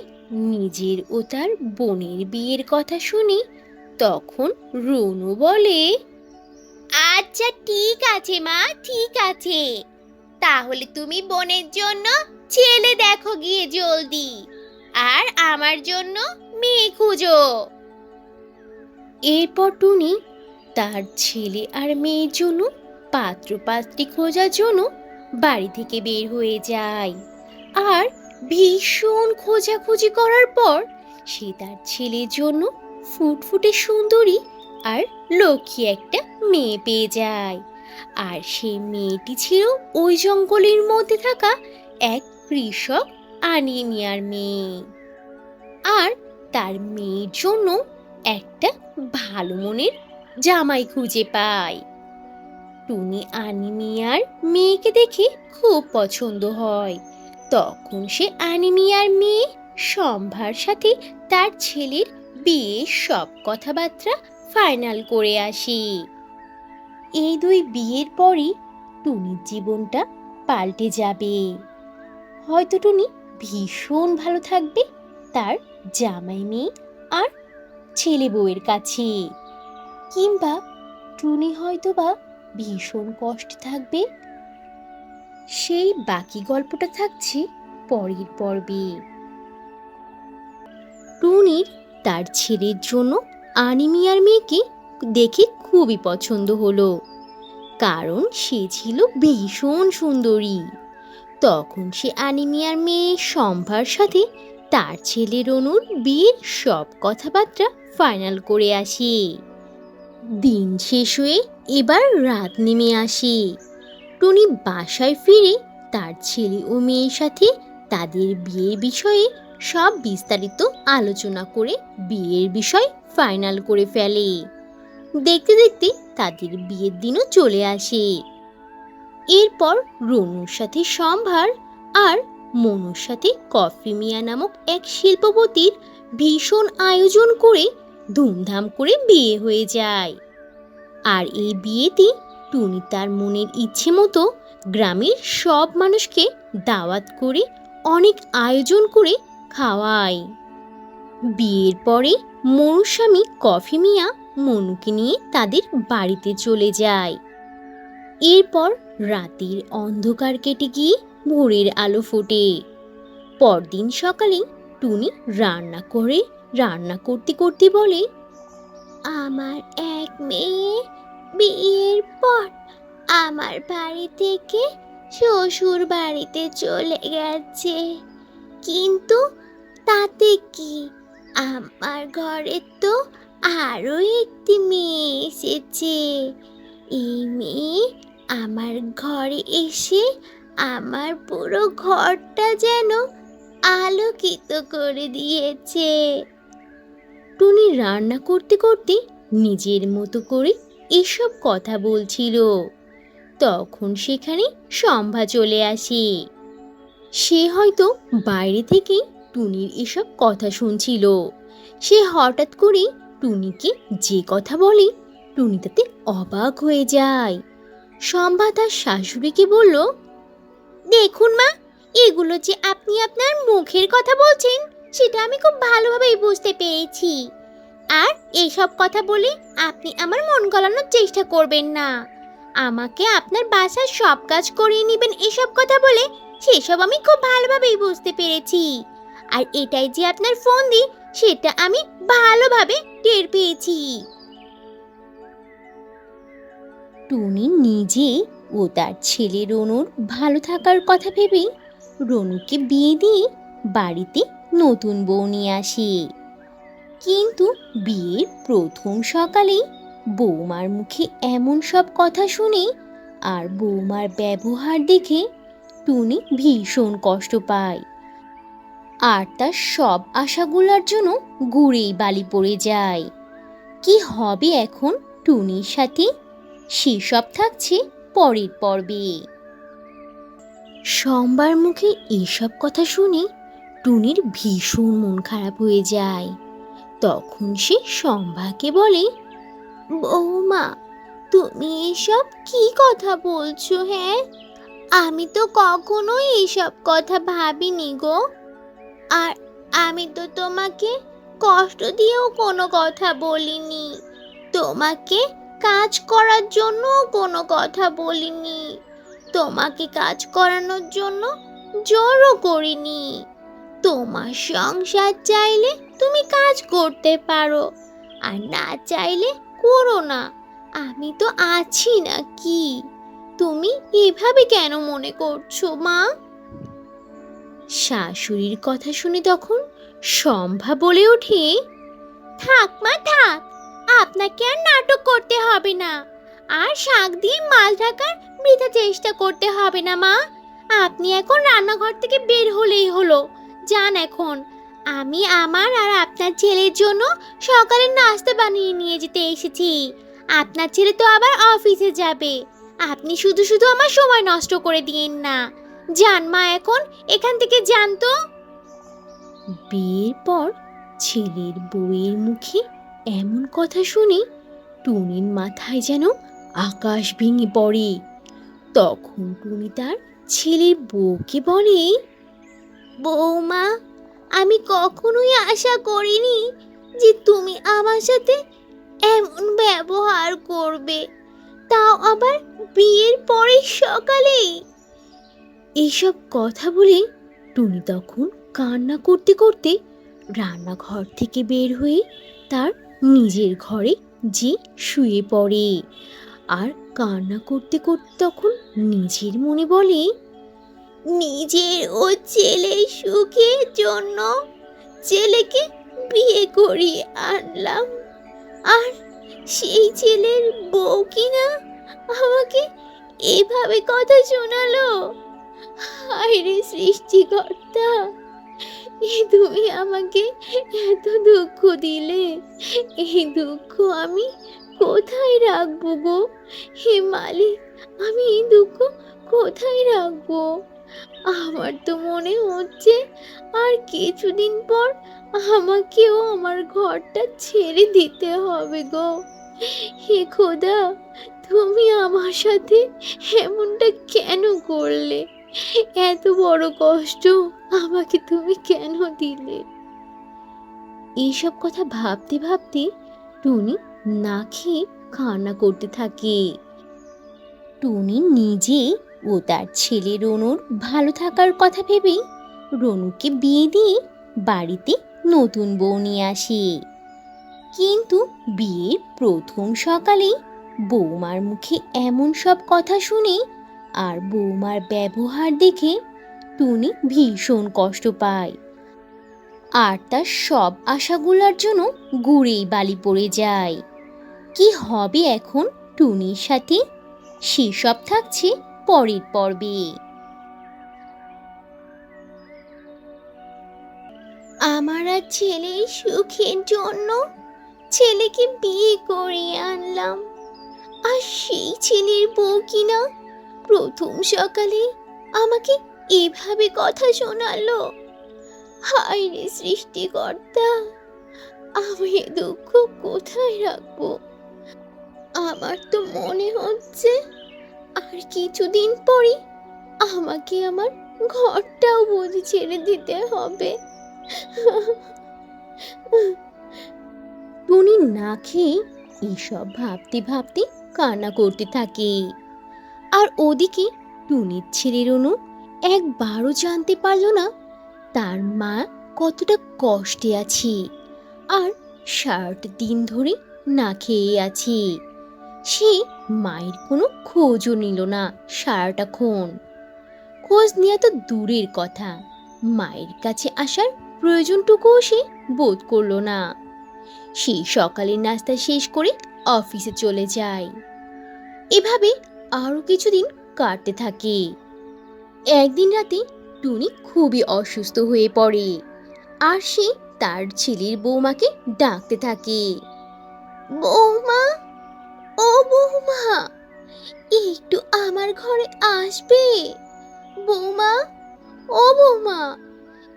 নিজের ও তার বোনের বিয়ের কথা শুনি তখন রনু বলে, আচ্ছা ঠিক আছে মা, ঠিক আছে। তাহলে তুমি বোনের জন্য ছেলে দেখো গিয়ে জলদি, আর আমার জন্য মেয়ে খুঁজো। এরপর টুনি তার ছেলে আর মেয়ের জন্য পাত্র পাত্রী খোঁজার জন্য বাড়ি থেকে বের হয়ে যায়। আর ভীষণ খোঁজাখুঁজি করার পর সে তার ছেলের জন্য ফুটফুটে সুন্দরী আর লক্ষ্মী একটা মেয়ে পেয়ে যায়। আর সেই মেয়েটি ছিল ওই জঙ্গলের মধ্যে থাকা এক কৃষক আনিমিয়ার মেয়ে। আর তার মেয়ের জন্য একটা ভালো মনের জামাই খুঁজে পায়। টুনি আনিমিয়ার মেয়েকে দেখে খুব পছন্দ হয়। তখন সে আনিমিয়ার মেয়ে সম্ভার সাথে তার ছেলের বিয়ের সব কথাবার্তা ফাইনাল করে আসে। এই দুই বিয়ের পরই টুনির জীবনটা পাল্টে যাবে। হয়তো টুনি ভীষণ ভালো থাকবে তার জামাই মেয়ে আর ছেলে বউয়ের কাছে, কিংবা টুনি হয়তোবা ভীষণ কষ্টে থাকবে। সেই বাকি গল্পটা থাকছে পরের পর্বে। টুনির তার ছেলের জন্য আনিমিয়ার মেয়েকে দেখে খুবই পছন্দ হলো, কারণ সে ছিল ভীষণ সুন্দরী। তখন সে আনিমিয়ার মেয়ে সম্ভার সাথে তার ছেলে রনুর বিয়ের সব কথাবার্তা ফাইনাল করে আসে। দিন শেষ হয়ে এবার রাত নেমে আসে। টুনি বাসায় ফিরে তার ছেলে ও মেয়ের সাথে তাদের বিয়ের বিষয়ে সব বিস্তারিত আলোচনা করে বিয়ের বিষয় ফাইনাল করে ফেলে। দেখতে দেখতে তাদের বিয়ের দিনও চলে আসে। এরপর রনুর সাথে সম্ভার আর মনুর সাথে কফি মিয়া নামক এক শিল্পপতির ভীষণ আয়োজন করে ধুমধাম করে বিয়ে হয়ে যায়। আর এই বিয়েতে টুনি তার মনের ইচ্ছে মতো গ্রামের সব মানুষকে দাওয়াত করে অনেক আয়োজন করে খাওয়ায়। বিয়ের পরে মনুর স্বামী কফি মিয়া মনুকে নিয়ে তাদের বাড়িতে চলে যায়। এরপর রাতের অন্ধকার কেটে গিয়ে ভোরের আলো ফোটে। পরদিন সকালে টুনি রান্না করতে করতে বলে, আমার এক মেয়ে বিয়ের পর আমার বাড়ি থেকে শ্বশুর বাড়িতে চলে গেছে, কিন্তু তাতে কি, আমার ঘরে তো আরো একটি মেয়ে এসেছে। এই মেয়ে আমার ঘরে এসে আমার পুরো ঘরটা যেন আলোকিত করে দিয়েছে। টুনি রান্না করতে করতে নিজের মতো করে এসব কথা বলছিল। তখন সেখানে সম্ভা চলে আসে। সে হয়তো বাইরে থেকে টুনির এসব কথা শুনছিল। সে হঠাৎ করে টুনিকে যে কথা বলে টুনি তাতে অবাক হয়ে যায়। সম্ভা তার শাশুড়িকে বলল, দেখুন মা, এগুলো যে আপনি আপনার মুখের কথা বলছেন সেটা আমি খুব ভালোভাবেই বুঝতে পেরেছি। আর এইসব কথা বলে আপনি আমার মন গলানোর চেষ্টা করবেন না। আমাকে আপনার বাসার সব কাজ করিয়ে নেবেন এসব কথা বলে সেসব আমি খুব ভালোভাবেই বুঝতে পেরেছি। আর এটাই যে আপনার ফোন দি সেটা আমি ভালোভাবে টের পেয়েছি। টুনি নিজে ও তার ছেলে রনুর ভালো থাকার কথা ভেবে রনুকে বিয়ে দিয়ে বাড়িতে নতুন বউ নিয়ে আসে। কিন্তু বিয়ের প্রথম সকালেই বৌমার মুখে এমন সব কথা শুনে আর বৌমার ব্যবহার দেখে টুনি ভীষণ কষ্ট পায়। আর তার সব আশাগুলোর জন্য গুড়েই বালি পড়ে যায়। কি হবে এখন টুনির সাথে, সেসব থাকছে পরের পর্বে। শম্বার মুখে এসব কথা শুনে টুনির ভীষণ মন খারাপ হয়ে যায়। তখন সে শম্ভাকে বলে, বৌমা, তুমি এসব কি কথা বলছো? হ্যাঁ, আমি তো কখনোই এসব কথা ভাবিনি গো। আর আমি তো তোমাকে কষ্ট দিয়েও কোনো কথা বলিনি, তোমাকে কাজ করার জন্য কোনো কথা বলিনি, তোমাকে কাজ করানোর জন্য জোরও করিনি। তোমার সংসার চাইলে তুমি কাজ করতে পারো, আর না চাইলে করো না। আমি তো আছি না কি? তুমি এভাবে কেন মনে করছো মা? শাশুড়ির কথা শুনে তখন শম্ভা বলে ওঠে, থাক মা থাক, আপনাকে আর নাটক করতে হবে না, আর শাক দিয়ে মাছ ঢাকার বৃথা চেষ্টা করতে হবে না মা। আপনি এখন রান্নাঘর থেকে বের হলেই হলো। যান এখন, আমি আমার আর আপনার ছেলের জন্য সকালের নাস্তা বানিয়ে নিয়ে যেতে এসেছি। আপনার ছেলে তো আবার অফিসে যাবে, আপনি শুধু শুধু আমার সময় নষ্ট করে দিয়েন না। যান মা, এখন এখান থেকে যান তো। বিয়ের পর ছেলের বউয়ের মুখে এমন কথা শুনে টুনির মাথায় যেন আকাশ ভেঙে পড়ে। তখন টুনি তার ছেলের বউকে বলে, বৌমা, আমি কখনোই আশা করিনি যে তুমি আমার সাথে এমন ব্যবহার করবে, তাও আবার বিয়ের পরের সকালেই। এইসব কথা বলে টুনি তখন কান্না করতে করতে রান্নাঘর থেকে বের হয়ে তার নিজের ঘরে যে শুয়ে পড়ে। আর কান্না করতে করতে তখন নিজের মনে বলে, নিজের ও ছেলের সুখের জন্য ছেলেকে বিয়ে করিয়ে আনলাম, আর সেই ছেলের বউ কিনা আমাকে এভাবে কথা শোনালো। হায় রে সৃষ্টিকর্তা, তুমি আমাকে এত দুঃখ দিলে, এই দুঃখ আমি কোথায় রাখবো গো? হে মালিক, আমি এই দুঃখ কোথায় রাখবো? আমার তো মনে হচ্ছে আর কিছুদিন পর আমাকেও আমার ঘরটা ছেড়ে দিতে হবে গো। হে খোদা, তুমি আমার সাথে এমনটা কেন করলে? এত বড় কষ্ট আমাকে তুমি কেন দিলে? এইসব কথা ভাবতে ভাবতে টুনি না খেয়ে কান্না করতে থাকে। টুনি নিজে ও তার ছেলে রনুর ভালো থাকার কথা ভেবেই রনুকে বিয়ে দিয়ে বাড়িতে নতুন বউ নিয়ে আসে। কিন্তু বিয়ের প্রথম সকালেই বৌমার মুখে এমন সব কথা শুনে আর বৌমার ব্যবহার দেখে টুনি ভীষণ কষ্ট পায়। আর তার সব আশাগুলোর জন্য গুড়েই বালি পড়ে যায়। কি হবে এখন টুনির সাথে, সেসব থাকছে পরের পর্বে। আমার আর ছেলের সুখের জন্য ছেলেকে বিয়ে করিয়ে আনলাম, আর সেই ছেলের বউ কিনা প্রথম সকালে আমাকে এভাবে কথা শোনালো। হায় রে সৃষ্টিকর্তা, আমি এ দুঃখ কোথায় রাখবো? আমার তো মনে হচ্ছে আর কিছুদিন পরই আমাকে আমার ঘরটাও বুঝি ছেড়ে দিতে হবে। টুনি না খেয়ে এসব ভাবতে ভাবতে কান্না করতে থাকে। আর ওদিকে টুনির ছেলে রনু একবারও জানতে পারল না তার মা কতটা কষ্টে আছে, আর সারাটা দিন ধরে না খেয়ে আছে। সে মায়ের কোনো খোঁজও নিল না সারাটাক্ষণ। খোঁজ নেওয়া তো দূরের কথা, মায়ের কাছে আসার প্রয়োজনটুকুও সে বোধ করল না। সে সকালের নাস্তা শেষ করে অফিসে চলে যায়। এভাবে আরো কিছুদিন কাটতে থাকে। একদিন রাতে টুনি খুবই অসুস্থ হয়ে পড়ে। আর সে তার ছেলের বৌমাকে ডাকতে থাকে, বৌমা, ও বৌমা, একটু আমার ঘরে আসবে? বৌমা, ও বৌমা,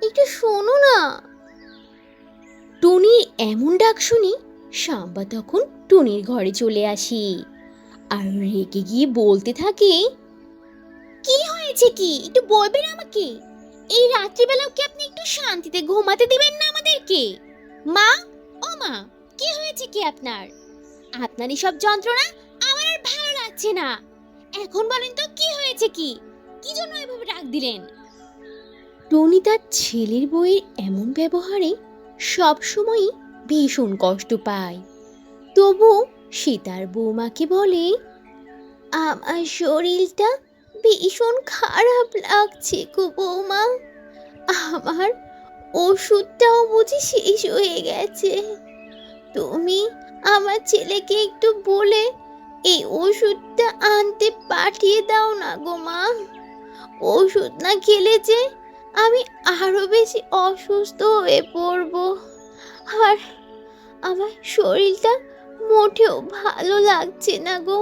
একটু শোনো না। টুনির এমন ডাক শুনি সাম্বা তখন টুনির ঘরে চলে আসে আর রেগে গিয়ে বলতে থাকে, কি হয়েছে, কি একটু বলবেন আমাকে? এই রাত্রিবেলাও কি আপনি একটু শান্তিতে ঘুমাতে দিবেন না আমাদেরকে? মা, ও মা, কি হয়েছে কি আপনার? আপনার এসব যন্ত্রণা আমার আর ভালো লাগছে না। এখন বলেন তো কি হয়েছে, কি কি জন্য এভাবে ডাক দিলেন? টনি তার ছেলের বউয়ের এমন ব্যবহারে সবসময়ই ভীষণ কষ্ট পায়। তবু সে তার বৌমাকে বলে, আমার শরীরটা ভীষণ খারাপ লাগছে গো বৌমা, আমার ওষুধটাও বুঝি শেষ হয়ে গেছে। তুমি আমার ছেলেকে একটু বলে এই ওষুধটা আনতে পাঠিয়ে দাও না গো মা। ওষুধ না খেলে যে আমি আরো বেশি অসুস্থ হয়ে পড়বো, আর আমার শরীরটা মোটেও ভালো লাগছে না গো,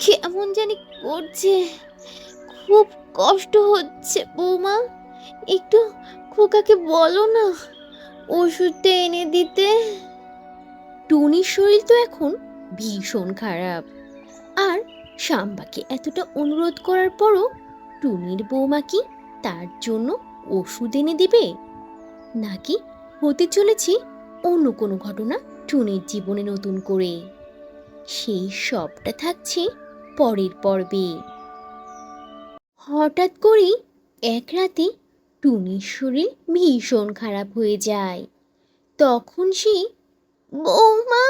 কেমন জানি করছে, খুব কষ্ট হচ্ছে বৌমা। একটু খোকাকে বলো না ওষুধটা এনে দিতে। টুনির শরীর তো এখন ভীষণ খারাপ, আর সাম্বাকে এতটা অনুরোধ করার পরও টুনির বৌমা কি তার জন্য ওষুধ এনে দিবে? নাকি হতে চলেছে অন্য কোনো ঘটনা টুনির জীবনে নতুন করে? সেই সবটা থাকছে পরের পর্বে। হঠাৎ করেই এক রাতে টুনির শরীর ভীষণ খারাপ হয়ে যায়। তখন সে, বৌমা,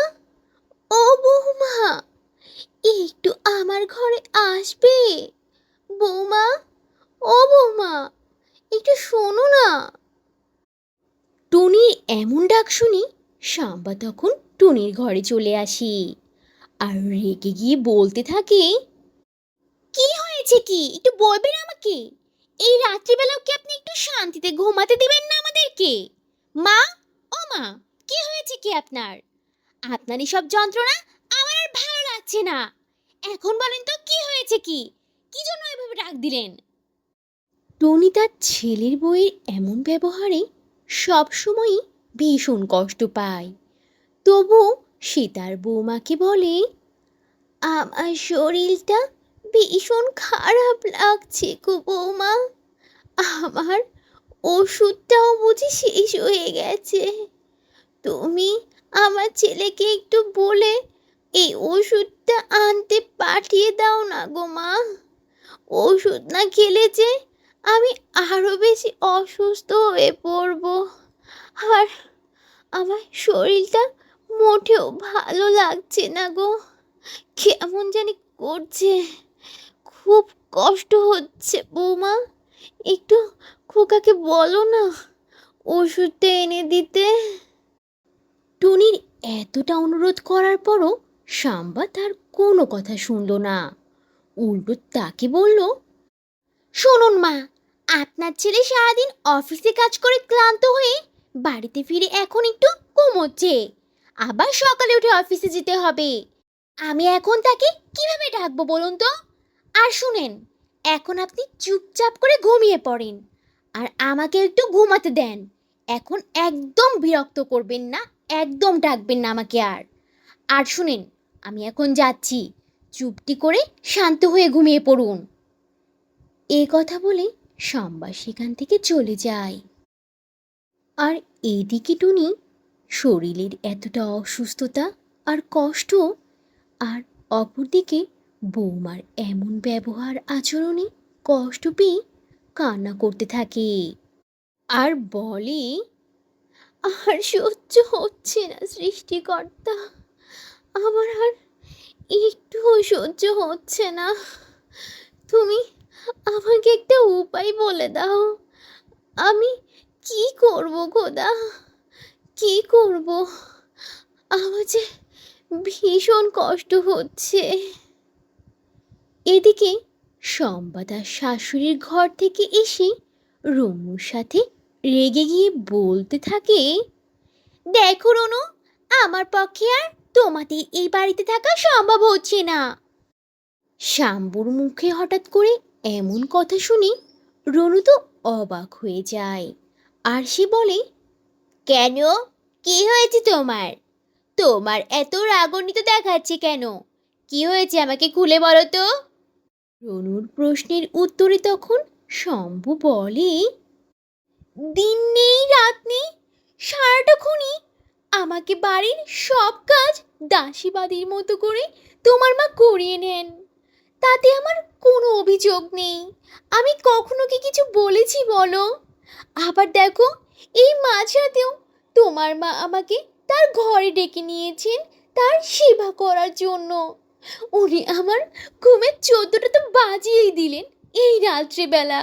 ও বৌমা, একটু আমার ঘরে আসবে? বৌমা, ও বৌমা, একটু শোনো না। টুনির এমন ডাক শুনি সাম্বা তখন টুনির ঘরে চলে আসে আর রেগে গিয়ে বলতে থাকে, কি হয়েছে, কি একটু বলবেন আমাকে? এই রাত্রিবেলাও কি আপনি একটু শান্তিতে ঘুমাতে দিবেন না আমাদেরকে? মা, ও মা, কি হয়েছে কি আপনার? আপনার এসব যন্ত্রণা আমার আর ভালো লাগছে না। এখন বলেন তো কি হয়েছে, কি কি জন্য এভাবে ডাক দিলেন? টনি তার ছেলের বউয়ের এমন ব্যবহারে সবসময়ই ভীষণ কষ্ট পায়। তবু সে তার বৌমাকে বলে, আমার শরীরটা ভীষণ খারাপ লাগছে গো বৌমা, আমার ওষুধটাও বুঝি শেষ হয়ে গেছে। তুমি আমার ছেলেকে একটু বলে এই ওষুধটা আনতে পাঠিয়ে দাও না গো মা। ওষুধ না খেলে যে আমি আরো বেশি অসুস্থ হয়ে পড়বো, আর আমার শরীরটা মোটেও ভালো লাগছে না গো, কেমন জানি করছে, খুব কষ্ট হচ্ছে বৌমা। একটু খোকাকে বলো না ওষুধটা এনে দিতে। টুনির এতটা অনুরোধ করার পরও সাম্বা তার কোনো কথা শুনল না। উল্টো তাকে বলল, শুনুন মা, আপনার ছেলে সারাদিন অফিসে কাজ করে ক্লান্ত হয়ে বাড়িতে ফিরে এখন একটু ঘুমোচ্ছে, আবার সকালে উঠে অফিসে যেতে হবে। আমি এখন তাকে কিভাবে ডাকবো বলুন তো? আর শুনেন, এখন আপনি চুপচাপ করে ঘুমিয়ে পড়েন আর আমাকে একটু ঘুমাতে দেন। এখন একদম বিরক্ত করবেন না, একদম ডাকবেন না আমাকে আর। আর শুনেন, আমি এখন যাচ্ছি, চুপটি করে শান্ত হয়ে ঘুমিয়ে পড়ুন। এ কথা বলে সাম্বা সেখান থেকে চলে যায়। আর এইদিকে টুনি শরীরের এতটা অসুস্থতা আর কষ্ট, আর অপরদিকে বৌমার এমন ব্যবহার আচরণে কষ্ট পেয়ে কান্না করতে থাকে আর বলে, আর সহ্য হচ্ছে না সৃষ্টিকর্তা, আমার আর একটুও সহ্য হচ্ছে না। তুমি আমাকে একটা উপায় বলে দাও, আমি কি করব খোদা, কি করব? আমার যে ভীষণ কষ্ট হচ্ছে। এদিকে সম্বা তার শাশুড়ির ঘর থেকে এসে রুমুর সাথে রেগে গিয়ে বলতে থাকে, দেখো রনু, আমার পক্ষে আর তোমাদের এই বাড়িতে থাকা সম্ভব হচ্ছে না। শাম্বুর মুখে হঠাৎ করে এমন কথা শুনে রনু তো অবাক হয়ে যায়। আর সে বলে, কেন, কি হয়েছে তোমার? তোমার এত রাগান্বিত দেখাচ্ছে কেন? কি হয়েছে আমাকে খুলে বলো তো। রনুর প্রশ্নের উত্তরে তখন শম্ভু বলে, দিন নেই রাত নেই, সারাটাক্ষণই আমাকে বাড়ির সব কাজ দাসীবাদীর মতো করে তোমার মা করিয়ে নেন। তাতে আমার কোনো অভিযোগ নেই। আমি কখনো কি কিছু বলেছি বলো? আবার দেখো, এই মাঝরাতেও তোমার মা আমাকে তার ঘরে ডেকে নিয়েছেন তার সেবা করার জন্য। উনি আমার ঘুমের 14টা তো বাজিয়েই দিলেন এই রাত্রেবেলা।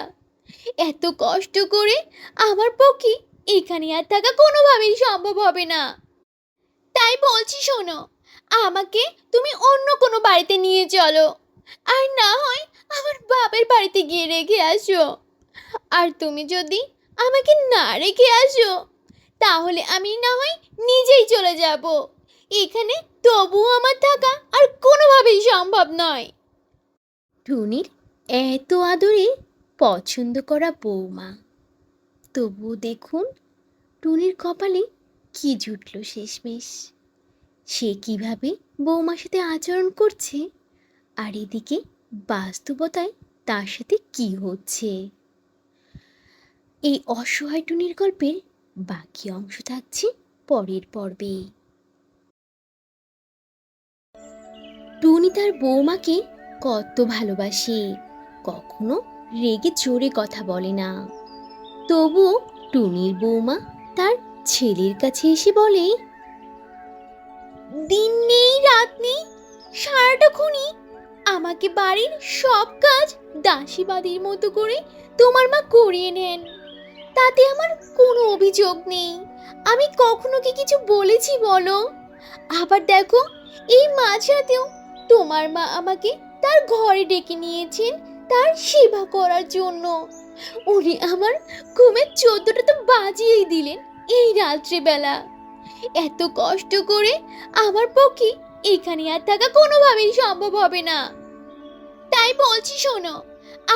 এত কষ্ট করে আমার পক্ষে এখানে আর থাকা কোনোভাবেই সম্ভব হবে না। তাই বলছি শোনো, আমাকে তুমি অন্য কোনো বাড়িতে নিয়ে চলো, আর না হয় আমার বাপের বাড়িতে গিয়ে রেখে আসো। আর তুমি যদি আমাকে না রেখে আসো, তাহলে আমি না হয় নিজেই চলে যাব। এখানে তবুও আমার থাকা আর কোনোভাবেই সম্ভব নয়। টুনির এত আদরে পছন্দ করা বৌমা, তবুও দেখুন টুনির কপালে কি জুটল শেষমেশ। সে কিভাবে বৌমার সাথে আচরণ করছে, আর এদিকে বাস্তবতায় তার সাথে কি হচ্ছে। এই অসহায় টুনির গল্পের বাকি অংশ থাকছে পরের পর্বে। টুনি তার বৌমাকে কত ভালোবাসে, কখনো রেগে জোরে কথা বলে না। তবুও টুনির বৌমা তার ছেলের কাছে এসে বলে, দিন নেই রাত নেই, সারাটাক্ষণই আমাকে বাড়ির সব কাজ দাসীবাদীর মতো করে তোমার মা করিয়ে নেন। তাতে আমার কোনো অভিযোগ নেই। আমি কখনো কি কিছু বলেছি বলো? আবার দেখো, এই মাঝরাতেও তোমার মা আমাকে তার ঘরে ডেকে নিয়েছেন তার সেবা করার জন্য। উনি আমার ঘুমের 14টা তো বাজিয়েই দিলেন এই রাত্রেবেলা। এত কষ্ট করে আমার পক্ষে এখানে আর থাকা কোনোভাবেই সম্ভব হবে না। তাই বলছি শোনো,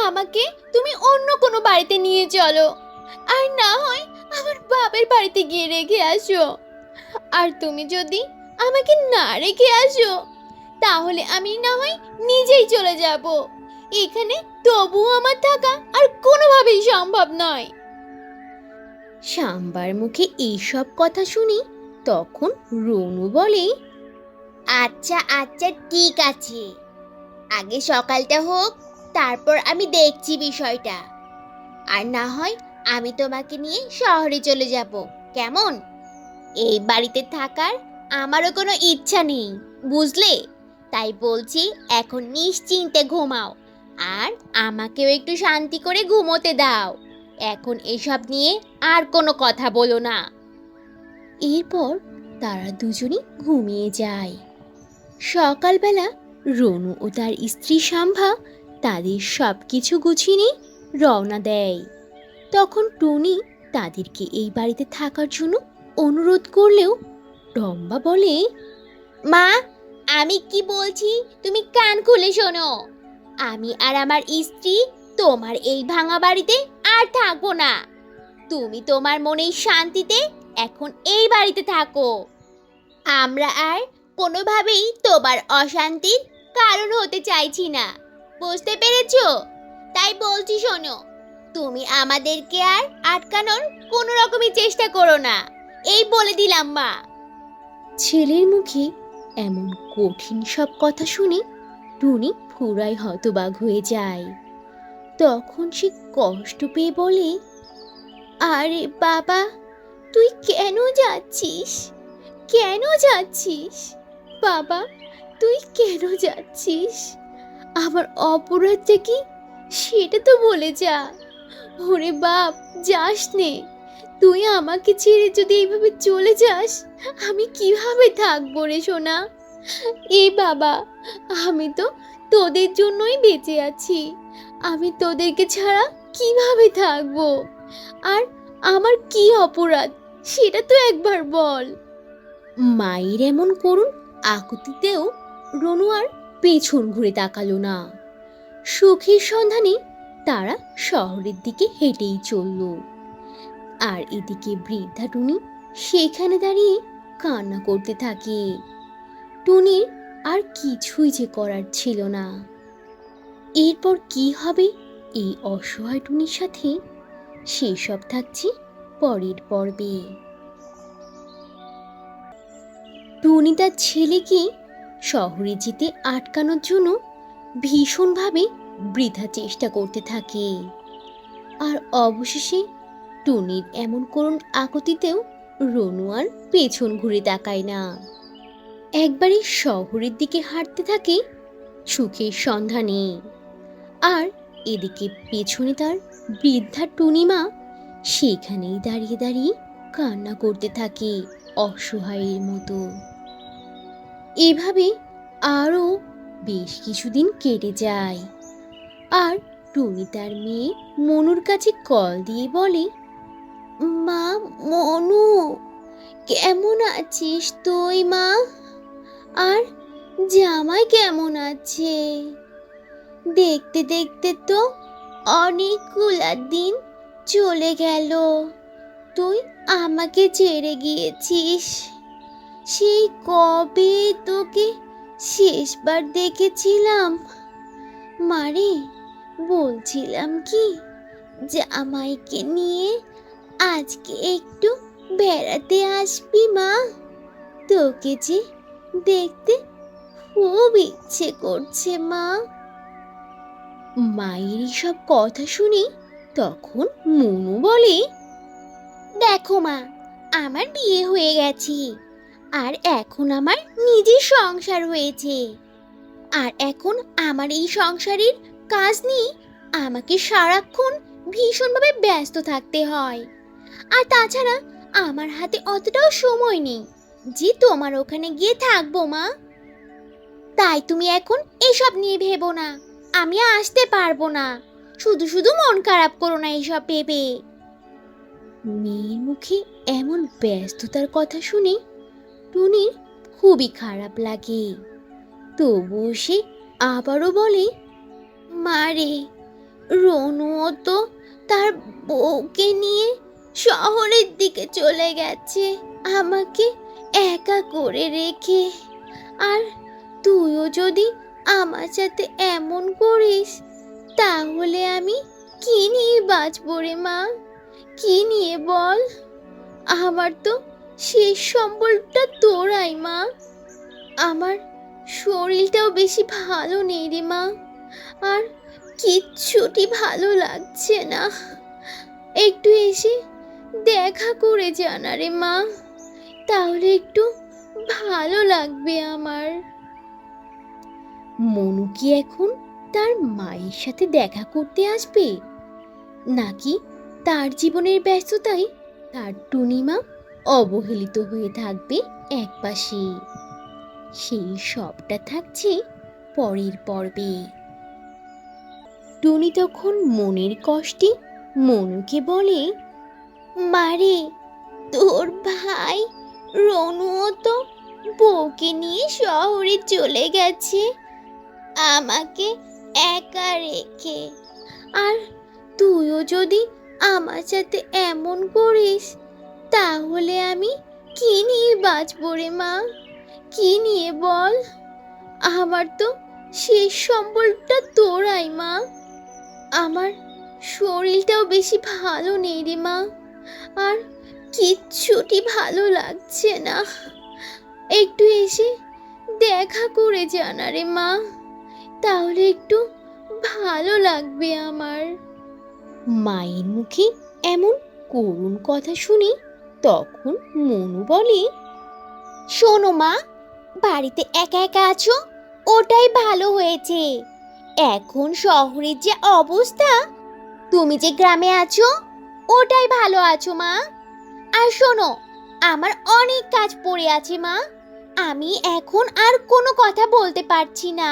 আমাকে তুমি অন্য কোনো বাড়িতে নিয়ে চলো, আর না হয় আমার বাপের বাড়িতে গিয়ে রেখে আসো। আর তুমি যদি আমাকে না রেখে আসো, তাহলে আমি না হয় নিজেই চলে যাব। এখানে তবুও আমার থাকা আর কোনোভাবেই সম্ভব নয়। সাম্বার মুখে এইসব কথা শুনি তখন রনু বলে, আচ্ছা আচ্ছা ঠিক আছে, আগে সকালটা হোক, তারপর আমি দেখছি বিষয়টা। আর না হয় আমি তোমাকে নিয়ে শহরে চলে যাব, কেমন? এই বাড়িতে থাকার আমারও কোনো ইচ্ছা নেই, বুঝলে? তাই বলছি এখন নিশ্চিন্তে ঘুমাও, আর আমাকেও একটু শান্তি করে ঘুমোতে দাও। এখন এসব নিয়ে আর কোনো কথা বলো না। এরপর তারা দুজনই ঘুমিয়ে যায়। সকালবেলা রনু ও তার স্ত্রী শাম্ভা তাদের সব কিছু গুছিয়ে নিয়ে রওনা দেয়। তখন টুনি তাদেরকে এই বাড়িতে থাকার জন্য অনুরোধ করলেও টম্বা বলে, মা, আমি কি বলছি তুমি কান খুলে শোনো। আমি আর আমার স্ত্রী তোমার এই ভাঙা বাড়িতে আর থাকবো না। তুমি তোমার মনের শান্তিতে এখন এই বাড়িতে থাকো। আমরা আর কোনোভাবেই তোমার অশান্তির কারণ হতে চাইছি না, বুঝতে পেরেছো? তাই বলছি শোনো, তুমি আমাদেরকে আর আটকানোর কোনো রকমই চেষ্টা করো না, এই বলে দিলাম মা। ছেলের মুখে এমন কঠিন সব কথা শুনে টুনি পুরাই হতবাক হয়ে যায়। তখন সে কষ্ট পেয়ে বলে, আরে বাবা, তুই কেন যাচ্ছিস? কেন যাচ্ছিস বাবা? তুই কেন যাচ্ছিস? আমার অপরাধটা কি সেটা তো বলে যা। ওরে বাপ, যাস নে। তুই আমাকে ছেড়ে যদি এইভাবে চলে যাস, আমি কিভাবে থাকবো রে সোনা? এ বাবা, আমি তো তোদের জন্যই বেঁচে আছি। আমি তোদেরকে ছাড়া কিভাবে থাকবো? আর আমার কি অপরাধ সেটা তো একবার বল। মায়ের এমন করুণ আকুতিতেও রনু আর পেছন ঘুরে তাকালো না। সুখের সন্ধানে তারা শহরের দিকে হেঁটেই চলল। আর এদিকে বৃদ্ধা টুনি সেখানে দাঁড়িয়ে কান্না করতে থাকে। টুনির আর কিছুই যে করার ছিল না। এরপর কি হবে এই অসহায় টুনির সাথে, সেসব থাকছে পরের পর্বে। টুনি তার ছেলেকে শহরে যেতে আটকানোর জন্য ভীষণভাবে বৃথা চেষ্টা করতে থাকে। আর অবশেষে টুনির এমন করুণ আকুতিতেও রনু আর পেছন ঘুরে তাকায় না। একবারে শহরের দিকে হাঁটতে থাকে সুখের সন্ধানে। আর এদিকে পেছনে তার বৃদ্ধা টুনিমা সেখানেই দাঁড়িয়ে দাঁড়িয়ে কান্না করতে থাকে অসহায়ের মতো। এভাবে আরও বেশ কিছুদিন কেটে যায়। আর টুনি তার মেয়ে মনুর কাছে কল দিয়ে বলে, মা মনু, কেমন আছিস তুই মা? আর জামাই কেমন আছে? দেখতে দেখতে তো অনেকগুলা দিন চলে গেল তুই আমাকে ছেড়ে গিয়েছিস। সেই কবে তোকে শেষবার দেখেছিলাম। মারে, বলছিলাম কি, জামাইকে নিয়ে আজকে একটু বেড়াতে আসবি মা? তোকে যে দেখতে খুব ইচ্ছে করছে মা। মায়ের সব কথা শুনি তখন মনু বলে, দেখো মা, আমার বিয়ে হয়ে গেছে, আর এখন আমার নিজের সংসার হয়েছে। আর এখন আমার এই সংসারের কাজ নিয়ে আমাকে সারাক্ষণ ভীষণভাবে ব্যস্ত থাকতে হয়। আর তাছাড়া আমার হাতে অতটাও সময় নেই যে তোমার ওখানে গিয়ে থাকবো মা। তাই তুমি এখন এসব নিয়ে ভেবো না, আমি আসতে পারবো না। শুধু শুধু মন খারাপ করো না এসব ভেবে। মেয়ের মুখে এমন ব্যস্ততার কথা শুনে টুনির খুবই খারাপ লাগে। তবুও সে আবারও বলে, মারে, রনুও তো তার বউকে নিয়ে শহরের দিকে চলে গেছে আমাকে একা করে রেখে। আর তুইও যদি আমার সাথে এমন করিস তাহলে আমি কি নিয়ে বাঁচব রে মা? কি নিয়ে বল? আমার তো শেষ সম্বলটা তোরাই মা। আমার শরীরটাও বেশি ভালো নেই রে মা, আর কিচ্ছুটি ভালো লাগছে না। একটু এসে দেখা করে জানা রে মা, তাহলে একটু ভালো লাগবে আমার। মনু কি এখন তার মায়ের সাথে দেখা করতে আসবে, নাকি তার জীবনের ব্যস্ততায় তার টুনিমা অবহেলিত হয়ে থাকবে একপাশে? সেই সবটা থাকছে পরের পর্বে। টুনি তখন মনের কষ্টে মনুকে বলে, মারে, তোর ভাই রনুও তো বউকে নিয়ে শহরে চলে গেছে আমাকে একা রেখে। আর তুইও যদি আমার সাথে এমন করিস তাহলে আমি কি নিয়ে বাঁচবো রে মা? কি নিয়ে বল? আমার তো শেষ সম্বলটা তোরাই মা। আমার শরীরটাও বেশি ভালো নেই রে মা, আর কিচ্ছুটি ভালো লাগছে না। একটু এসে দেখা করে জানা রে মা, তাহলে একটু ভালো লাগবে আমার। মায়ের মুখে এমন করুণ কথা শুনি তখন মনু বলে, শোনো মা, বাড়িতে একা একা আছো ওটাই ভালো হয়েছে। এখন শহরের যে অবস্থা, তুমি যে গ্রামে আছো ওটাই ভালো আছো মা। আর শোনো, আমার অনেক কাজ পড়ে আছে মা, আমি এখন আর কোনো কথা বলতে পারছি না,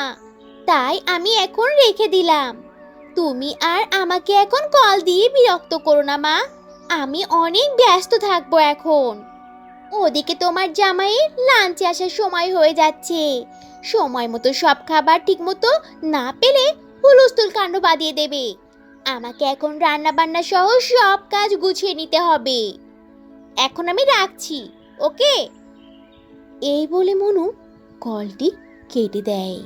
তাই আমি এখন রেখে দিলাম। তুমি আর আমাকে এখন কল দিয়ে বিরক্ত করো না মা, আমি অনেক ব্যস্ত থাকবো এখন। ওদিকে তোমার জামাইয়ের লাঞ্চে আসার সময় হয়ে যাচ্ছে। সময় মতো সব খাবার ঠিক মতো না পেলে হুলস্থুল কাণ্ড বাঁধিয়ে দেবে। আমাকে এখন রান্না বান্না সহ সব কাজ গুছিয়ে নিতে হবে। এখন আমি রাখছি, ওকে? এই বলে মনু কলটি কেটে দেয়।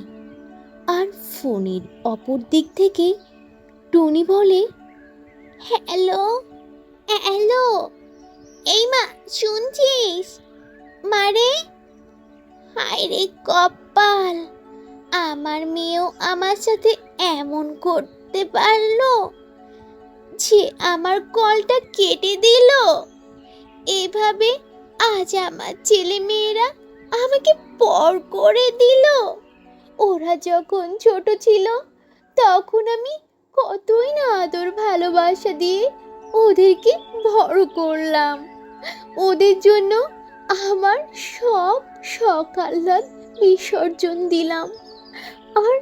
আর ফোনের অপর দিক থেকে টুনি বলে, হ্যালো, হ্যালো, এই মা, শুনছিস? মারে, হায় রে কপাল, আমার মেয়েও আমার সাথে এমন করতে পারলো যে আমার কলটা কেটে দিল। এভাবে আজ আমার ছেলে মেয়েরা আমাকে পর করে দিল। ওরা যখন ছোট ছিল তখন আমি কতই না আদর ভালোবাসা দিয়ে ওদেরকে বড় করলাম। ওদের জন্য আমার সব শখ আহ্লাদ বিসর্জন দিলাম। আর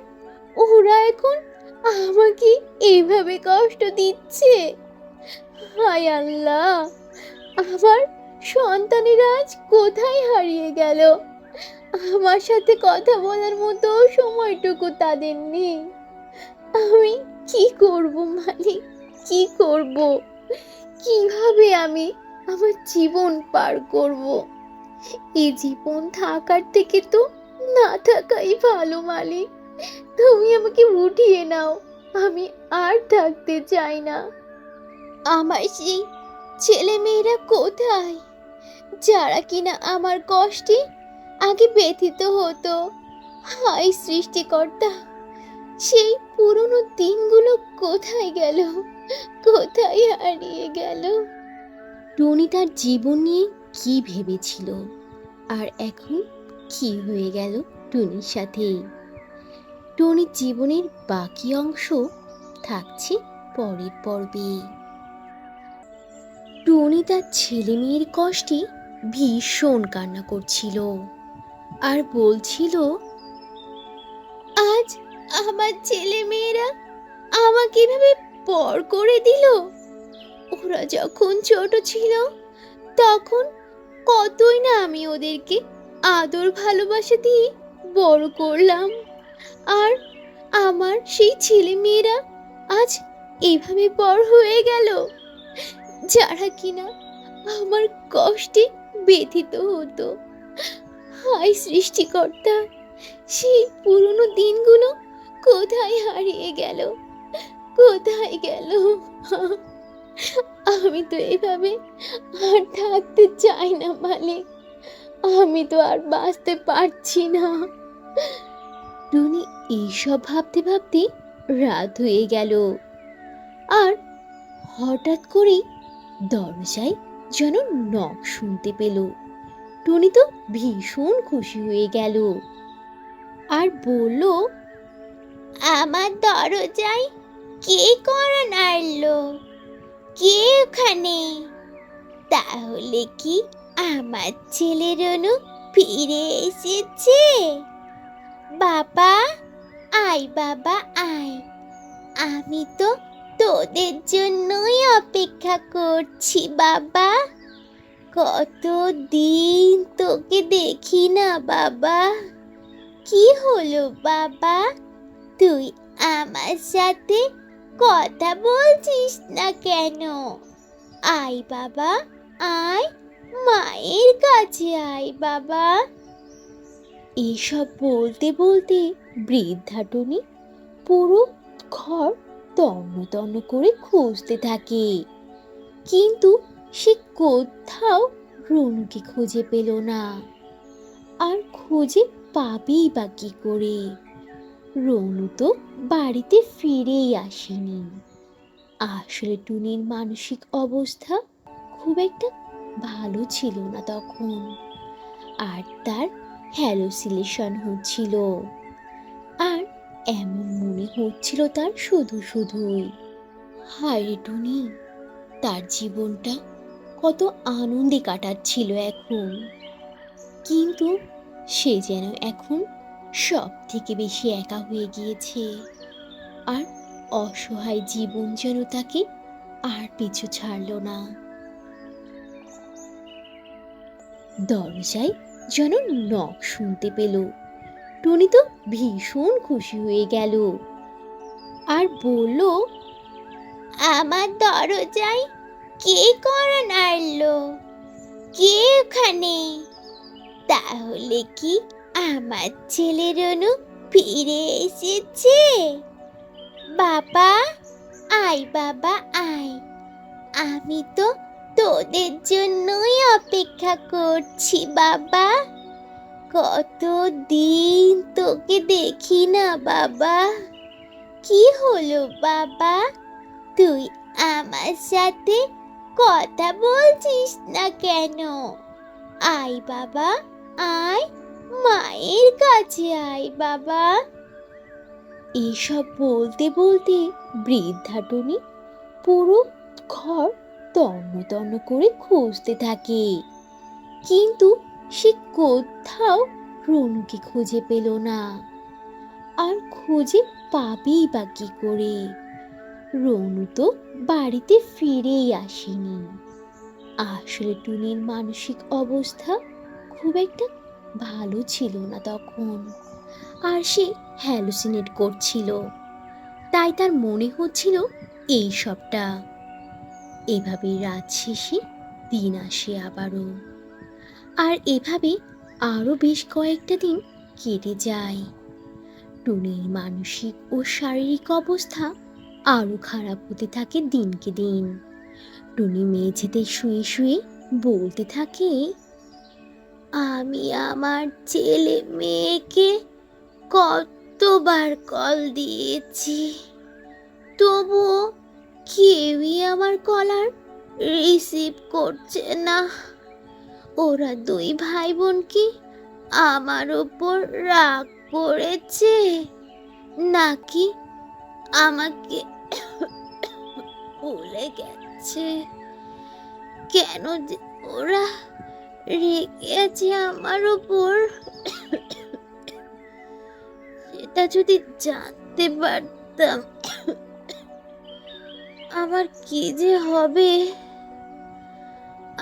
ওরা এখন আমাকে এইভাবে কষ্ট দিচ্ছে। হায় আল্লাহ, আমার সন্তানেরা আজ কোথায় হারিয়ে গেল। আমার সাথে কথা বলার মতো সময়টুকু তাদের নেই। আমি কি করব মালিক, কি করব? কিভাবে আমি আমার জীবন পার করব? এই জীবন থাকার থেকে তো না থাকাই ভালো মালিক। তুমি আমাকে উঠিয়ে নাও, আমি আর থাকতে চাই না। আমার সেই ছেলে মেয়েরা কোথায়, যারা কিনা আমার কষ্টে আগে ব্যথিত হতো? হায় সৃষ্টিকর্তা, সেই পুরনো দিনগুলো কোথায় গেল, কোথায় হারিয়ে গেল? টুনি তার জীবন নিয়ে কি ভেবেছিল আর এখন কি হয়ে গেল টুনির সাথে। টুনির জীবনের বাকি অংশ থাকছে পরের পর্বে। টুনি তার ছেলে মেয়ের কষ্টে ভীষণ কান্না করছিল আর বলছিল, আজ আমার ছেলে মেয়েরা আমাকে এভাবে পর করে দিল। ওরা যখন ছোট ছিল তখন কতই না আমি ওদেরকে আদর ভালোবাসা দিয়ে বড় করলাম। আর আমার সেই ছেলে মেয়েরা আজ এভাবে পর হয়ে গেল, যারা কিনা আমার কষ্টে ব্যথিত হতো। হায় সৃষ্টিকর্তা, সেই পুরনো দিনগুলো কোথায় হারিয়ে গেল, কোথায় গেল? আমি তো এভাবে আর থাকতে চাই না মালিক, আমি তো আর বাঁচতে পারছি না। টুনি এইসব ভাবতে ভাবতে রাত হয়ে গেল। আর হঠাৎ করেই দরজায় যেন নখ শুনতে পেল। টুনি তো ভীষণ খুশি হয়ে গেল আর বলল, আমার দরজায় কে কড়া নাড়লো? কে ওখানে? তাহলে কি আমার ছেলে রনু ফিরে এসেছে? বাবা, আয় বাবা আয়, আমি তো তোদের জন্যই অপেক্ষা করছি বাবা। কতদিন তোকে দেখি না বাবা। কি হলো বাবা, তুই আমার সাথে কথা বলছিস না কেন? আয় বাবা আয়, মায়ের কাছে আয় বাবা। এইসব বলতে বলতে বৃদ্ধা টুনি পুরো ঘর তন্ন তন্ন করে খুঁজতে থাকে, কিন্তু সে কোথাও রনুকে খুঁজে পেল না। আর খুঁজে পাবেই বা কি করে? রনু তো বাড়িতে ফিরেই আসেনি। আসলে টুনির মানসিক অবস্থা খুব একটা ভালো ছিল না তখন, আর তার হ্যালোসিলেশন হচ্ছিল। আর এমন মনে হচ্ছিল তার শুধু শুধুই, হায় রে টুনি, তার জীবনটা কত আনন্দে কাটাচ্ছিল এখন, কিন্তু সে যেন এখন সব থেকে বেশি একা হয়ে গিয়েছে। আর অসহায় জীবন যেন তাকে আর পিছু ছাড়ল না। দরজায় যেন নখ শুনতে পেল। টুনি তো ভীষণ খুশি হয়ে গেল আর বলল, আমার দরজায় কে কড়া নাড়লো? কে ওখানে? তাহলে কি আমার ছেলে রনু ফিরে এসেছে? বাবা, আয় বাবা আয়, আমি তো তোদের জন্যই অপেক্ষা করছি বাবা। কতদিন তোকে দেখি না বাবা। কি হলো বাবা, তুই আমার সাথে কথা বলছিস না কেন? আয় বাবা আয়, মায়ের কাছে আয় বাবা। এসব বলতে বলতে বৃদ্ধা টুনি পুরো ঘর তন্ন তন্ন করে খুঁজতে থাকে, কিন্তু সে কোথাও রনুকে খুঁজে পেল না। আর খুঁজে পাবেই বা কি করে? রনু তো বাড়িতে ফিরেই আসেনি। আসলে টুনির মানসিক অবস্থা খুব একটা ভালো ছিল না তখন, আর সে হ্যালুসিনেট করছিল, তাই তার মনে হচ্ছিল এই সবটা। এভাবে রাত শেষে দিন আসে আবারও, আর এভাবে আরো বেশ কয়েকটা দিন কেটে যায়। টুনির মানসিক ও শারীরিক অবস্থা আরো খারাপ হতে থাকে দিনকে দিন। টুনি মেঝেতে শুয়ে শুয়ে বলতে থাকে, আমি আমার ছেলে মেয়েকে কতবার কল দিয়েছি, তবুও কেউই আমার কল আর রিসিভ করছে না। ওরা দুই ভাই বোন কি আমার ওপর রাগ করেছে, নাকি আমাকে ভুলে গেছে? কেন যে ওরা রেগে আছে আমার ওপর, সেটা যদি জানতে পারতাম আমার কি যে হবে,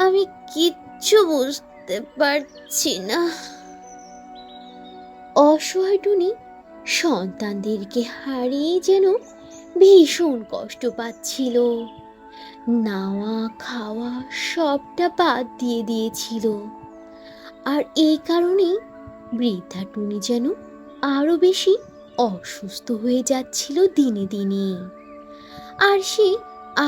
আমি কিচ্ছু বুঝতে পারছি না। অসহায় টুনি সন্তানদেরকে হারিয়ে যেন ভীষণ কষ্ট পাচ্ছিল। নাওয়া খাওয়া সবটা বাদ দিয়ে দিয়েছিল, আর এই কারণেই বৃদ্ধা টুনি যেন আরো বেশি অসুস্থ হয়ে যাচ্ছিল দিনে দিনে। আর সে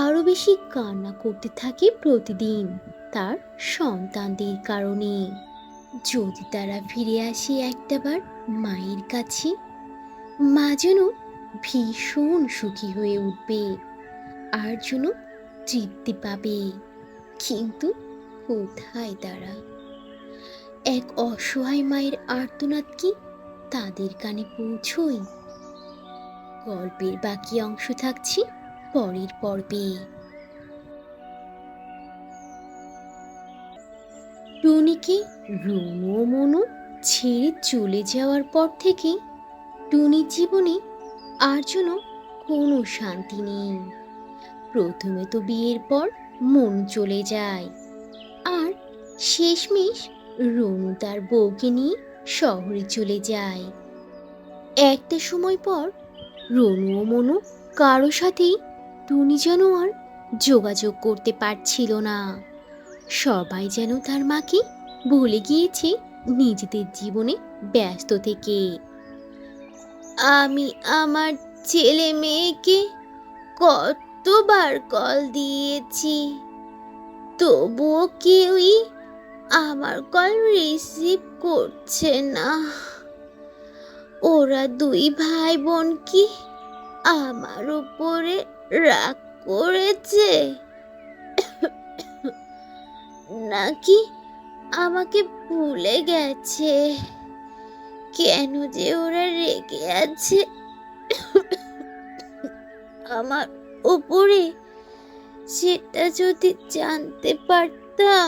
আরো বেশি কান্না করতে থাকে প্রতিদিন তার সন্তানদের কারণে। যদি তারা ফিরে আসে একটাবার মায়ের কাছে, মা যেন ভীষণ সুখী হয়ে উঠবে আর যেন তৃপ্তি পাবে। কিন্তু কোথায় তারা? এক অসহায় মায়ের আর্তনাদ কি তাদের কানে পৌঁছয়? গল্পের বাকি অংশ থাকছে পরের পর্বে। টুনিকে রনু ও মনু ছেড়ে চলে যাওয়ার পর থেকে টুনির জীবনে আর যেন কোনো শান্তি নেই। প্রথমে তো বিয়ের পর মনু চলে যায়, আর শেষমেশ রনু তার বউকে নিয়ে শহরে চলে যায়। একটা সময় পর রনু ও মনু কারো সাথেই টুনি যেন আর যোগাযোগ করতে পারছিল না। সবাই যেন তার মাকে ভুলে গিয়েছে নিজেদের জীবনে ব্যস্ত থেকে। আমি আমার ছেলে মেয়েকে কতবার কল দিয়েছি, তবুও কেউই আমার কল রিসিভ করছে না। ওরা দুই ভাই বোন কি আমার উপরে রাগ করেছে, নাকি আমাকে ভুলে গেছে? কেন যে ওরা রেগে আছে আমার উপরে, সেটা যদি জানতে পারতাম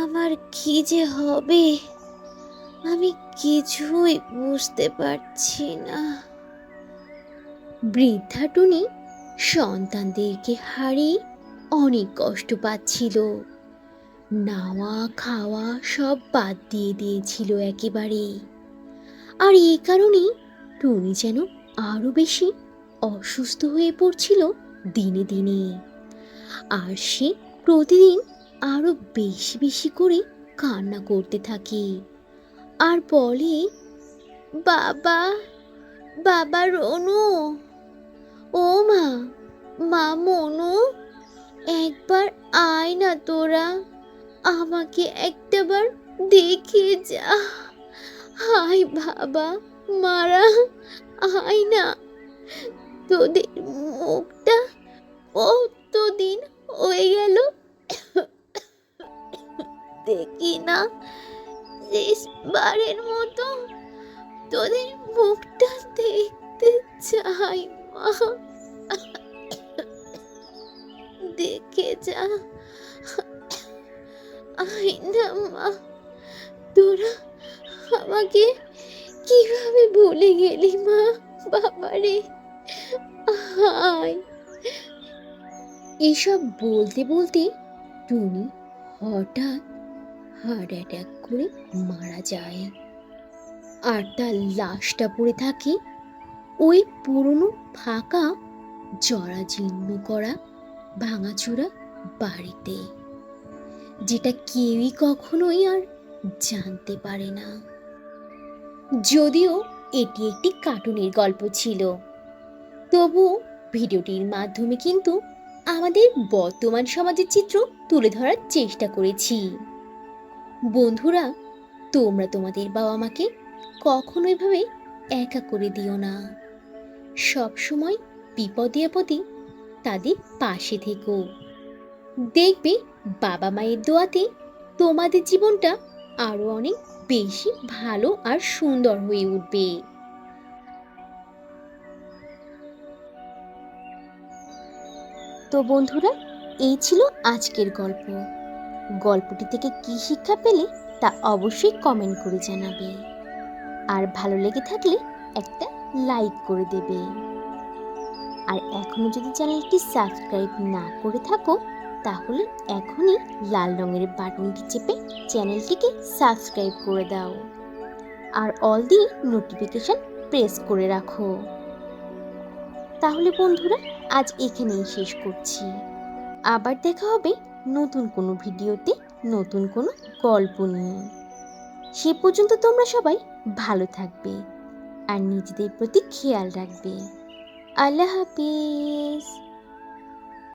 আমার কি যে হবে, আমি কিছুই বুঝতে পারছি না। বৃদ্ধা টুনি সন্তানদেরকে হারিয়ে অনেক কষ্ট পাচ্ছিল। নাওয়া খাওয়া সব বাদ দিয়ে দিয়েছিল একেবারে। আর এই কারণেই টুনি যেন আরো বেশি অসুস্থ হয়ে পড়ছিল দিনে দিনে। আর সে প্রতিদিন আরো বেশি বেশি করে কান্না করতে থাকে আর বলে, বাবা, বাবা রনু, ও মা, মা মনু, একবার আয় না তোরা, আমাকে একটাবার দেখে যা। আয় বাবা, মারা, আয় না, তোদের মুখটা কতদিন হয়ে গেল দেখি না, শেষবারের মতো তোদের মুখটা দেখতে চাই মা, দেখে যা, আয় না মা। তোরা আমাকে কিভাবে ভুলে গেলি মা, বাবারে, আয়। এসব বলতে বলতে টুনি হঠাৎ হার্ট অ্যাটাক করে মারা যায়। আর তার লাশটা পড়ে থাকে ওই পুরনো ফাঁকা জরাজীর্ণ করা ভাঙাচোরা বাড়িতে, যেটা কেউই কখনোই আর জানতে পারে না। যদিও এটি একটি কার্টুনের গল্প ছিল, তবু ভিডিওটির মাধ্যমে কিন্তু আমাদের বর্তমান সমাজের চিত্র তুলে ধরার চেষ্টা করেছি। বন্ধুরা, তোমরা তোমাদের বাবা মাকে কখনো এভাবে একা করে দিও না। সব সময় বিপদে আপদে তাদের পাশে থেকো। দেখবে বাবা মায়ের দোয়াতে তোমাদের জীবনটা আরো অনেক বেশি ভালো আর সুন্দর হয়ে উঠবে। তো বন্ধুরা, এই ছিল আজকের গল্প। গল্পটি থেকে কি শিক্ষা পেলে তা অবশ্যই কমেন্ট করে জানাবে। আর ভালো লেগে থাকলে একটা লাইক করে দেবে। আর এখনো যদি চ্যানেলটি সাবস্ক্রাইব না করে থাকো, তাহলে এখনই লাল রঙের বাটনটি চেপে চ্যানেলটিকে সাবস্ক্রাইব করে দাও। আর অল দিয়ে নোটিফিকেশন প্রেস করে রাখো। তাহলে বন্ধুরা, আজ এখানেই শেষ করছি। আবার দেখা হবে নতুন কোনো ভিডিওতে, নতুন কোনো গল্প নিয়ে। সে পর্যন্ত তোমরা সবাই ভালো থাকবে আর নিজেদের প্রতি খেয়াল রাখবে। আল্লাহ হাফিজ।